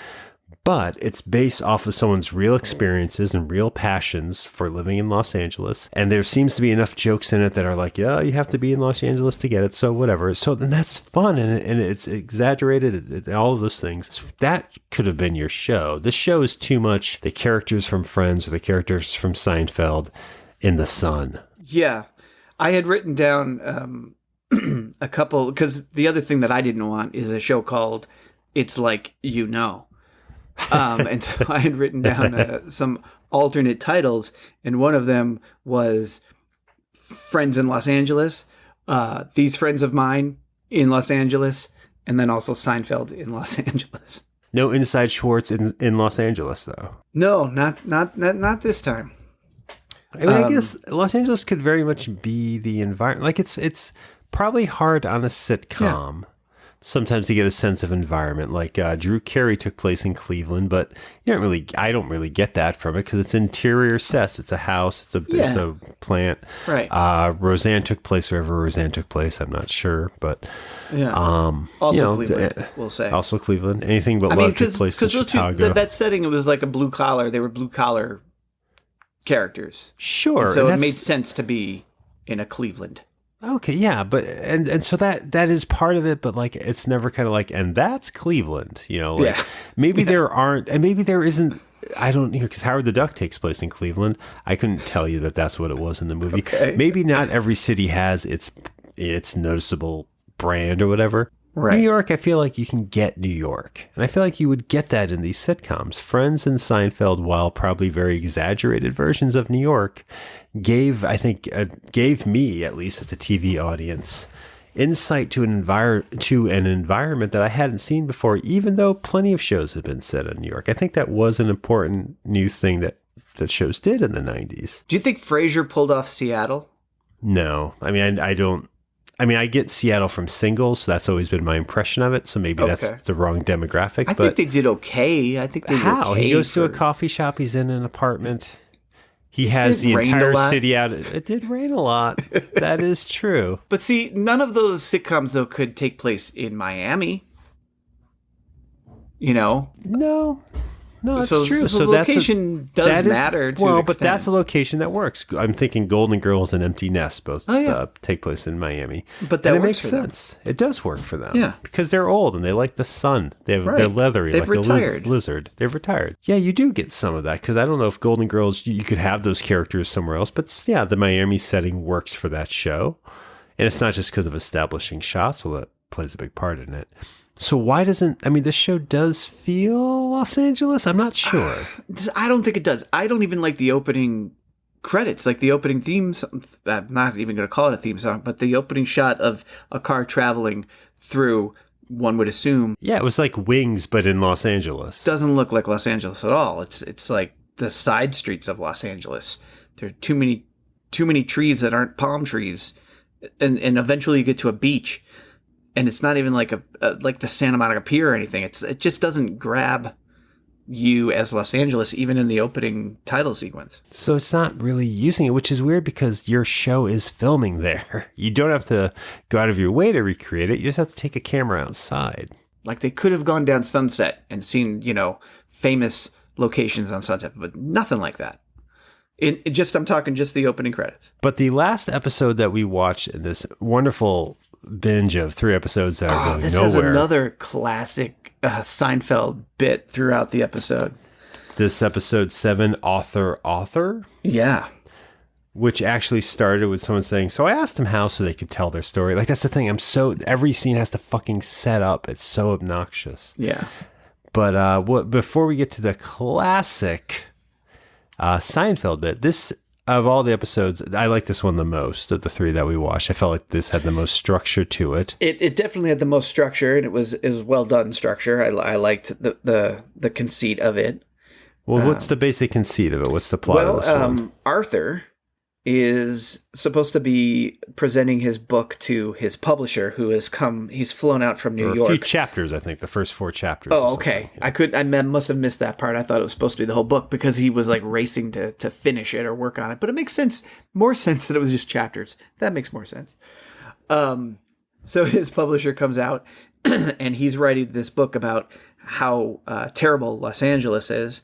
But it's based off of someone's real experiences and real passions for living in Los Angeles. And there seems to be enough jokes in it that are like, yeah, you have to be in Los Angeles to get it. So whatever. So then that's fun. And it's exaggerated. All of those things. That could have been your show. This show is too much the characters from Friends or the characters from Seinfeld in the sun. Yeah. I had written down a couple, because the other thing that I didn't want is a show called It's Like You Know. And so I had written down some alternate titles, and one of them was Friends in Los Angeles, These Friends of Mine in Los Angeles, and then also Seinfeld in Los Angeles. No Inside Schwartz in Los Angeles, though. No, not this time. I mean, I guess Los Angeles could very much be the environment. Like it's probably hard on a sitcom. Yeah. Sometimes to get a sense of environment, like Drew Carey took place in Cleveland, but I don't really get that from it because it's interior sets. It's a house. It's a plant. Right. Roseanne took place wherever Roseanne took place. I'm not sure, but yeah. Also Cleveland, we'll say. Also Cleveland. Anything but love took place in Chicago. That setting, it was like a blue collar. They were blue collar characters. Sure. And so it made sense to be in a Cleveland. Okay, yeah, but and so that is part of it, but like it's never kind of like, and that's Cleveland, maybe there aren't, and maybe there isn't. I don't know, because Howard the Duck takes place in Cleveland. I couldn't tell you that's what it was in the movie. Okay. Maybe not every city has its noticeable brand or whatever. Right. New York, I feel like you can get New York. And I feel like you would get that in these sitcoms. Friends and Seinfeld, while probably very exaggerated versions of New York, gave me, at least as a TV audience, insight to an environment that I hadn't seen before, even though plenty of shows had been set in New York. I think that was an important new thing that shows did in the 90s. Do you think Frasier pulled off Seattle? No. I mean, I get Seattle from Singles, so that's always been my impression of it. So maybe that's the wrong demographic. I think they did okay. How? He goes to a coffee shop. He's in an apartment. He has the entire city out. It did rain a lot. That is true. But see, none of those sitcoms, though, could take place in Miami. No, that's true. So the location does matter to an extent. But that's a location that works. I'm thinking Golden Girls and Empty Nest both take place in Miami. But that makes sense. It does work for them. Yeah. Because they're old and they like the sun. They're leathery. They've retired. A lizard. They've retired. Yeah, you do get some of that because I don't know if Golden Girls, you could have those characters somewhere else. But yeah, the Miami setting works for that show. And it's not just because of establishing shots. Well, that plays a big part in it. So why this show does feel Los Angeles? I'm not sure. I don't think it does. I don't even like the opening credits, like the opening theme song. I'm not even going to call it a theme song, but the opening shot of a car traveling through, one would assume. Yeah, it was like Wings, but in Los Angeles. Doesn't look like Los Angeles at all. It's like the side streets of Los Angeles. There are too many trees that aren't palm trees, and eventually you get to a beach, and it's not even like like the Santa Monica Pier or anything. It just doesn't grab you as Los Angeles, even in the opening title sequence. So it's not really using it, which is weird because your show is filming there. You don't have to go out of your way to recreate it. You just have to take a camera outside. Like they could have gone down Sunset and seen, famous locations on Sunset, but nothing like that. I'm talking just the opening credits. But the last episode that we watched in this wonderful binge of 3 episodes that are going this nowhere. has another classic Seinfeld bit throughout the episode. This episode 7, author? Yeah. Which actually started with someone saying, so I asked him how so they could tell their story. Like, that's the thing. Every scene has to fucking set up. It's so obnoxious. Yeah. But before we get to the classic Seinfeld bit, this, of all the episodes, I like this one the most of the 3 that we watched. I felt like this had the most structure to it. It definitely had the most structure, and it was well done structure. I liked the conceit of it. Well, what's the basic conceit of it? What's the plot of this one? Arthur is supposed to be presenting his book to his publisher, who he's flown out from New York. A few chapters, I think, the first 4 chapters. Oh, okay. I must have missed that part. I thought it was supposed to be the whole book because he was like racing to finish it or work on it. But it makes more sense that it was just chapters. That makes more sense. So his publisher comes out and he's writing this book about how terrible Los Angeles is.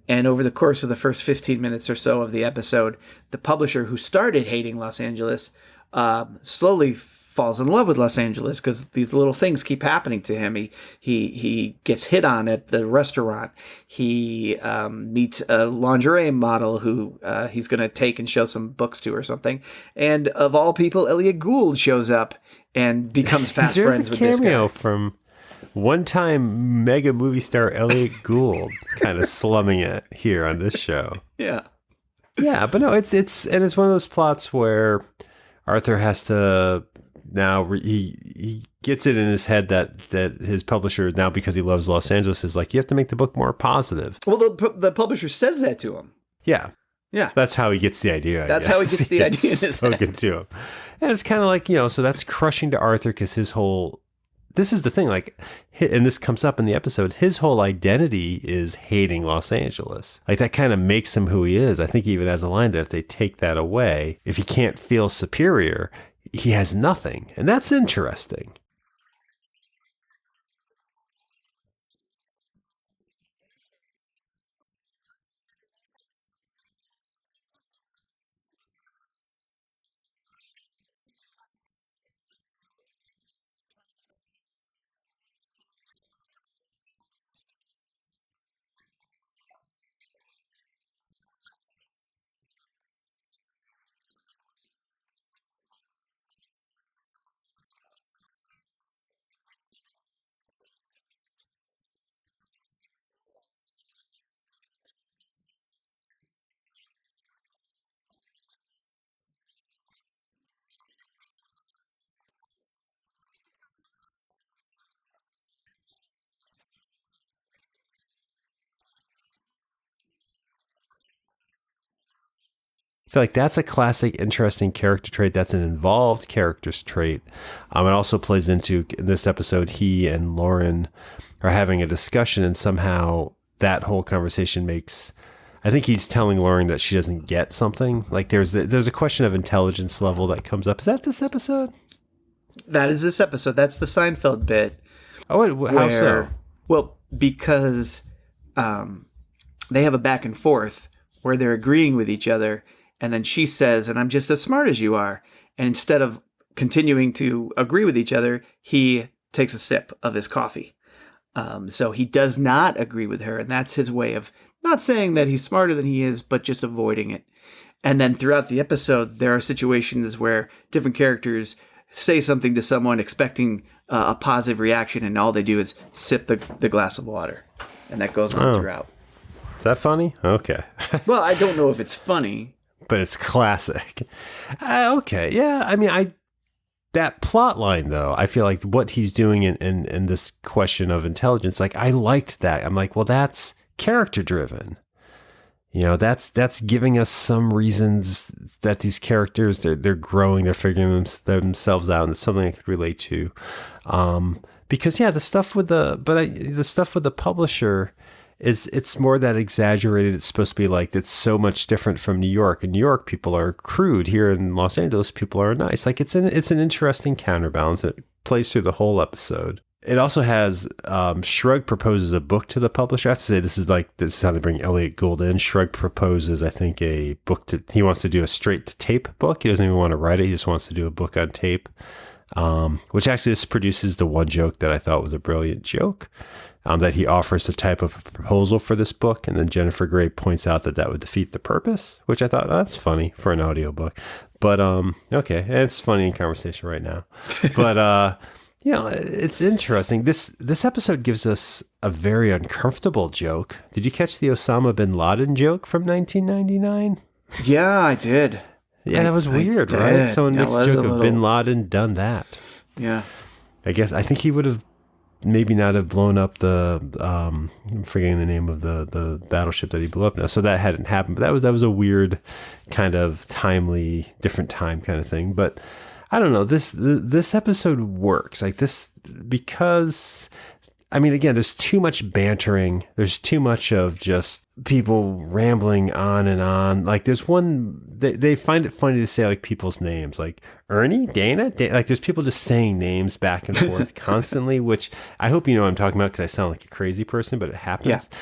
And over the course of the first 15 minutes or so of the episode, the publisher who started hating Los Angeles slowly falls in love with Los Angeles because these little things keep happening to him. He gets hit on at the restaurant. He meets a lingerie model who he's going to take and show some books to or something. And of all people, Elliot Gould shows up and becomes fast friends with this guy. There's a cameo from one-time mega movie star Elliot Gould kind of slumming it here on this show. Yeah. Yeah, but no, it's one of those plots where Arthur has to now he gets it in his head that his publisher now, because he loves Los Angeles, is like, you have to make the book more positive. Well, the publisher says that to him. Yeah. Yeah. That's how he gets the idea. That's how he gets the idea in his spoken to him. And it's kind of like, so that's crushing to Arthur because this is the thing, like, and this comes up in the episode, his whole identity is hating Los Angeles. Like, that kind of makes him who he is. I think he even has a line that if they take that away, if he can't feel superior, he has nothing. And that's interesting. I feel like that's a classic, interesting character trait. That's an involved character's trait. It also plays into, in this episode, he and Lauren are having a discussion, and somehow that whole conversation makes, I think he's telling Lauren that she doesn't get something. Like there's a question of intelligence level that comes up. Is that this episode? That is this episode. That's the Seinfeld bit. Oh, how so? Well, because they have a back and forth where they're agreeing with each other. And then she says, and I'm just as smart as you are. And instead of continuing to agree with each other, he takes a sip of his coffee. So he does not agree with her. And that's his way of not saying that he's smarter than he is, but just avoiding it. And then throughout the episode, there are situations where different characters say something to someone expecting a positive reaction. And all they do is sip the glass of water. And that goes on throughout. Is that funny? Okay. Well, I don't know if it's funny. But it's classic. Okay, yeah. I mean, that plot line, though, I feel like what he's doing in this question of intelligence, like, I liked that. I'm like, well, that's character driven. You know, that's giving us some reasons that these characters, they're growing, they're figuring themselves out, and it's something I could relate to. Because the stuff with the publisher it's more that exaggerated. It's supposed to be like, it's so much different from New York. In New York, people are crude. Here in Los Angeles, people are nice. Like, it's an interesting counterbalance that plays through the whole episode. It also has Shrug proposes a book to the publisher. I have to say, this is how they bring Elliot Gould in. Shrug proposes, I think, a book he wants to do a straight to tape book. He doesn't even want to write it. He just wants to do a book on tape, which actually just produces the one joke that I thought was a brilliant joke. That he offers a type of proposal for this book, and then Jennifer Grey points out that would defeat the purpose, which I thought, that's funny for an audiobook. But okay, it's funny in conversation right now. But it's interesting. This episode gives us a very uncomfortable joke. Did you catch the Osama bin Laden joke from 1999? Yeah, I did. Yeah, that was weird, right? Someone makes a joke of bin Laden done that. Yeah. I think he would have maybe not have blown up the I'm forgetting the name of the battleship that he blew up now. So that hadn't happened, but that was a weird kind of timely, different time kind of thing. But I don't know, this episode works like this because, I mean, again, there's too much bantering. There's too much of just people rambling on and on. Like, there's one, they find it funny to say like people's names, like Ernie, Dana. Like, there's people just saying names back and forth constantly, which I hope you know what I'm talking about because I sound like a crazy person, but it happens. Yeah.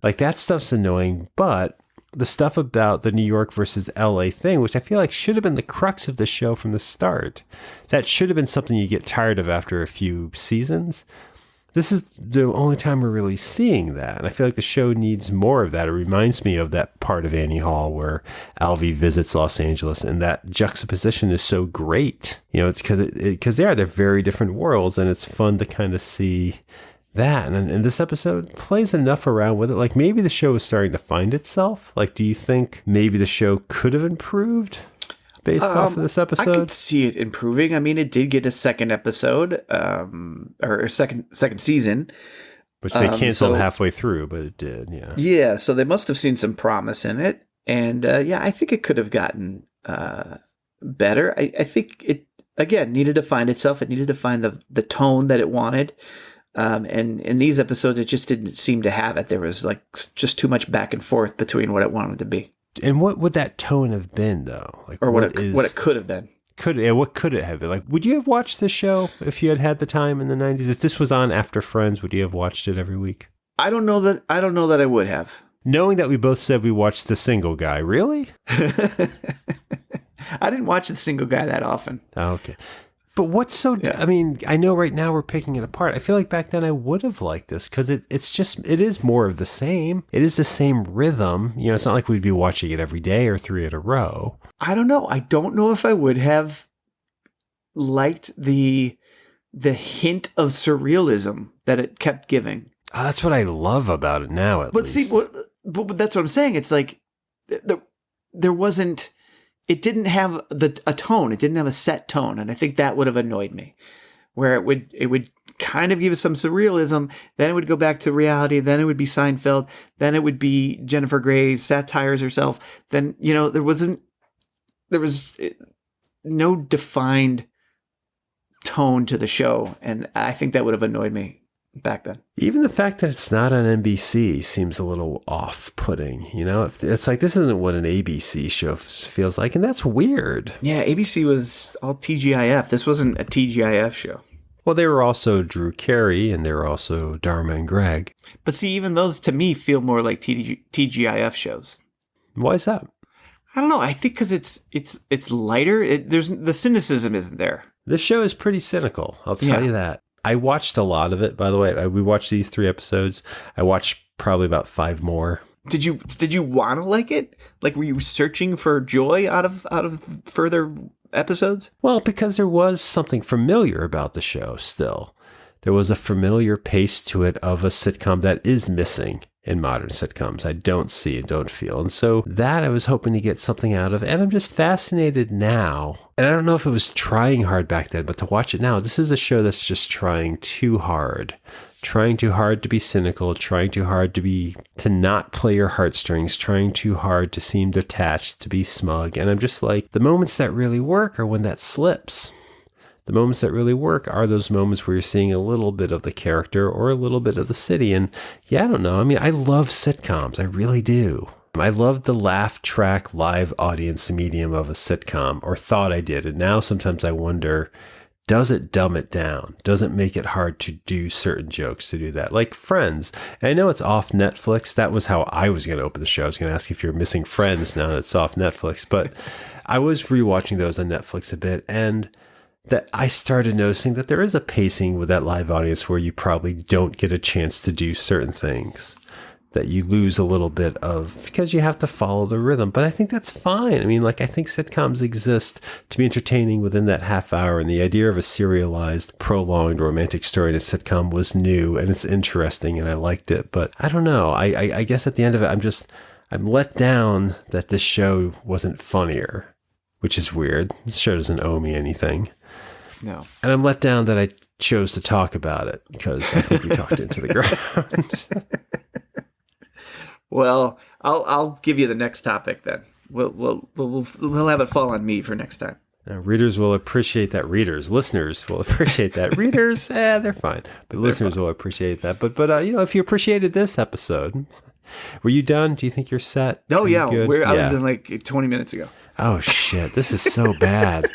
Like, that stuff's annoying, but the stuff about the New York versus LA thing, which I feel like should have been the crux of the show from the start, that should have been something you get tired of after a few seasons. This is the only time we're really seeing that. And I feel like the show needs more of that. It reminds me of that part of Annie Hall where Alvy visits Los Angeles, and that juxtaposition is so great. You know, it's because they're very different worlds, and it's fun to kind of see that. And this episode plays enough around with it. Like, maybe the show is starting to find itself. Like, do you think maybe the show could have improved based off of this episode? I could see it improving. I mean, it did get a second episode, or second season, which they canceled halfway through, but it did. Yeah. Yeah. So they must have seen some promise in it, and I think it could have gotten better. I think it again needed to find itself. It needed to find the tone that it wanted. And in these episodes, it just didn't seem to have it. There was like just too much back and forth between what it wanted to be. And what would that tone have been, though? Like, or what it could have been. What could it have been? Like, would you have watched this show if you had the time in the 90s? If this was on after Friends, would you have watched it every week? I don't know that I would have. Knowing that we both said we watched The Single Guy, really? I didn't watch The Single Guy that often. Oh, okay. But what's so... Yeah. I mean, I know right now we're picking it apart. I feel like back then I would have liked this because it is more of the same. It is the same rhythm. You know, it's not like we'd be watching it every day or 3 in a row. I don't know. I don't know if I would have liked the hint of surrealism that it kept giving. Oh, that's what I love about it now, at least. But that's what I'm saying. It's like there wasn't... It didn't have a tone. It didn't have a set tone, and I think that would have annoyed me. Where it would kind of give us some surrealism, then it would go back to reality, then it would be Seinfeld, then it would be Jennifer Grey satires herself. Then, you know, there was no defined tone to the show, and I think that would have annoyed me back then. Even the fact that it's not on NBC seems a little off-putting. You know, it's like, this isn't what an ABC show feels like, and that's weird. Yeah, ABC was all TGIF. This wasn't a TGIF show. Well, they were also Drew Carey, and they were also Dharma and Greg. But see, even those to me feel more like TGIF shows. Why is that? I don't know. I think because it's lighter. There's the cynicism isn't there. This show is pretty cynical. I'll tell you that. I watched a lot of it, by the way. We watched these 3 episodes. I watched probably about 5 more. Did you want to like it? Like, were you searching for joy out of further episodes? Well, because there was something familiar about the show still. There was a familiar pace to it of a sitcom that is missing in modern sitcoms. I don't see and don't feel. And so that I was hoping to get something out of. And I'm just fascinated now. And I don't know if it was trying hard back then, but to watch it now, this is a show that's just trying too hard. Trying too hard to be cynical, trying too hard to not play your heartstrings, trying too hard to seem detached, to be smug. And I'm just like, the moments that really work are when that slips. The moments that really work are those moments where you're seeing a little bit of the character or a little bit of the city. And yeah, I don't know. I mean, I love sitcoms. I really do. I love the laugh track live audience medium of a sitcom, or thought I did. And now sometimes I wonder, does it dumb it down? Does it make it hard to do certain jokes, to do that? Like Friends. And I know it's off Netflix. That was how I was going to open the show. I was going to ask if you're missing Friends now that it's off Netflix. But I was rewatching those on Netflix a bit, and that I started noticing that there is a pacing with that live audience where you probably don't get a chance to do certain things, that you lose a little bit of because you have to follow the rhythm. But I think that's fine. I mean, like, I think sitcoms exist to be entertaining within that half hour. And the idea of a serialized, prolonged romantic story in a sitcom was new and it's interesting and I liked it. But I don't know. I guess at the end of it, I'm let down that this show wasn't funnier, which is weird. This show doesn't owe me anything. No. And I'm let down that I chose to talk about it because I think we talked into the ground. Well, I'll give you the next topic then. We'll have it fall on me for next time. Readers will appreciate that. Listeners will appreciate that. Readers, they're fine, but listeners will appreciate that. But if you appreciated this episode, were you done? Do you think you're set? Oh yeah, good? I was done like 20 minutes ago. Oh shit, this is so bad.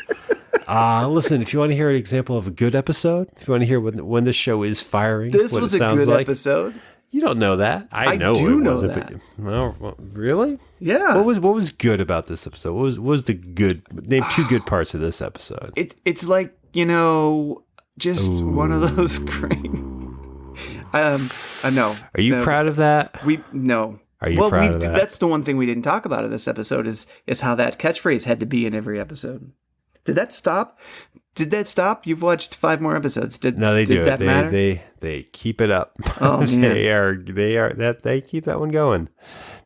Listen, if you want to hear an example of a good episode, if you want to hear when the show is firing, this what was it a sounds good like, episode. You don't know that. I know do it know wasn't. that. Well, really? Yeah. What was good about this episode? What was the good? Name two good parts of this episode. It's like, just one of those great. I know. Are you proud of that? No. Are you proud of that? That's the one thing we didn't talk about in this episode is how that catchphrase had to be in every episode. Did that stop? You've watched 5 more episodes. No, they do. That matter? They keep it up. Oh man. they keep that one going.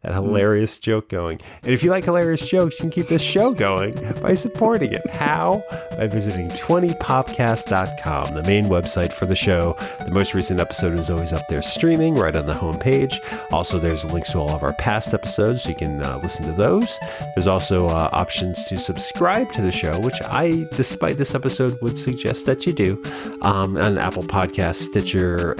That hilarious joke going. And if you like hilarious jokes, you can keep this show going by supporting it. How? By visiting 20popcast.com, the main website for the show. The most recent episode is always up there streaming right on the homepage. Also, there's links to all of our past episodes, so you can listen to those. There's also options to subscribe to the show, which I, despite this episode, would suggest that you do. On Apple Podcasts, Stitcher,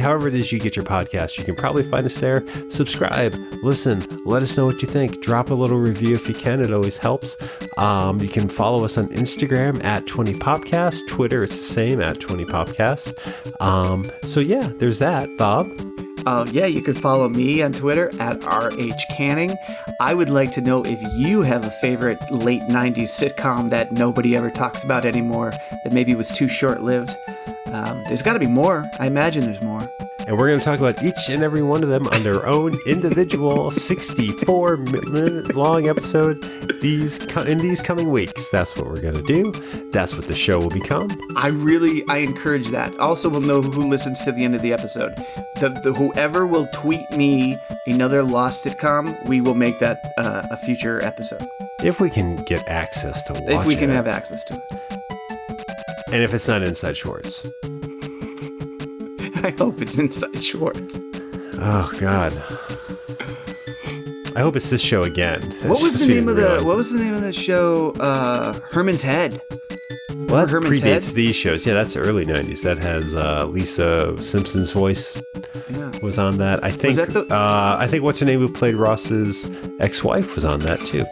however it is you get your podcast, you can probably find us there. Subscribe. Listen, let us know what you think. Drop a little review if you can. It always helps. You can follow us on Instagram at 20popcast. Twitter, it's the same at 20popcast. So yeah, there's that. Bob? You could follow me on Twitter at RHCanning. I would like to know if you have a favorite late 90s sitcom that nobody ever talks about anymore, that maybe was too short-lived. There's got to be more. I imagine there's more. And we're going to talk about each and every one of them on their own individual 64-minute long episode in these coming weeks. That's what we're going to do. That's what the show will become. I encourage that. Also, we'll know who listens to the end of the episode. Whoever will tweet me another lost sitcom, we will make that a future episode. If we can get access to watch it. If we can have access to it. And if it's not Inside Schwartz. I hope it's Inside Schwartz. Oh God! I hope it's this show again. What was the name of the show? Herman's Head. Well, that Herman's predates Head? these shows. Yeah, that's early '90s. That has Lisa Simpson's voice. Yeah. Was on that. I think. I think what's her name who played Ross's ex-wife was on that too.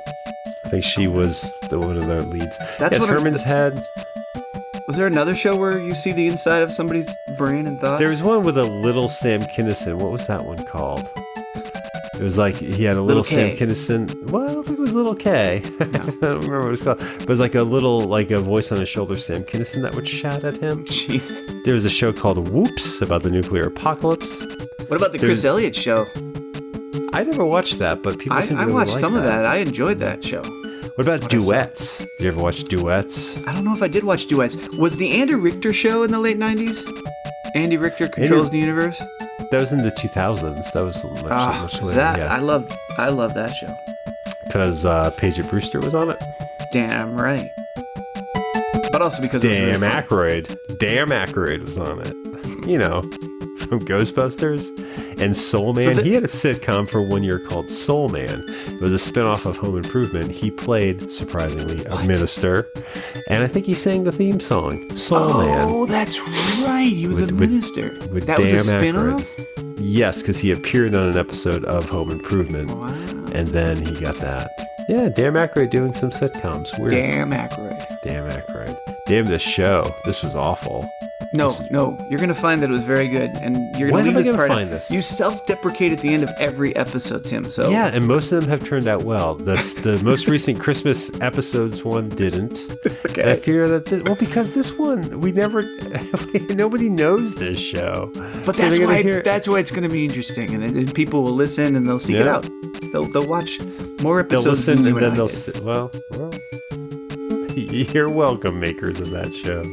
I think she was one of the leads. That's what Herman's Head. Was there another show where you see the inside of somebody's brain and thoughts? There was one with a little Sam Kinison. What was that one called? It was like he had a little Sam Kinison. Well, I don't think it was Little K. No. I don't remember what it was called. But it was like a voice on his shoulder, Sam Kinison, that would shout at him. Jeez. There was a show called Whoops about the nuclear apocalypse. What about the Chris Elliott show? I never watched that, but people seem to I really watched like some of that. I enjoyed that show. What about Duets? Did you ever watch Duets? I don't know if I did watch Duets. Was the Andy Richter show in the late 90s? Andy Richter Controls the Universe? That was in the 2000s. That was much later. I love that show. Because Paige Brewster was on it. Damn right. But also because Dan Aykroyd was on it. You know, from Ghostbusters and Soul Man. He had a sitcom for 1 year called Soul Man. It was a spinoff of Home Improvement. He played, surprisingly, a minister. And I think he sang the theme song, Soul Man. Oh, that's right. He was a minister. That was a spinoff? Yes, because he appeared on an episode of Home Improvement. Wow. And then he got that. Yeah, Dan Aykroyd doing some sitcoms. Weird. Damn Aykroyd. Damn this show. This was awful. No, you're going to find that it was very good, and you're going to leave this part. Find this? You self-deprecate at the end of every episode, Tim. So yeah, and most of them have turned out well. The most recent Christmas episodes one didn't. Okay. And I fear that because this one nobody knows this show. But that's why it's going to be interesting, and people will listen and they'll seek it out. They'll watch more episodes than you and I did. Well, you're welcome, makers of that show.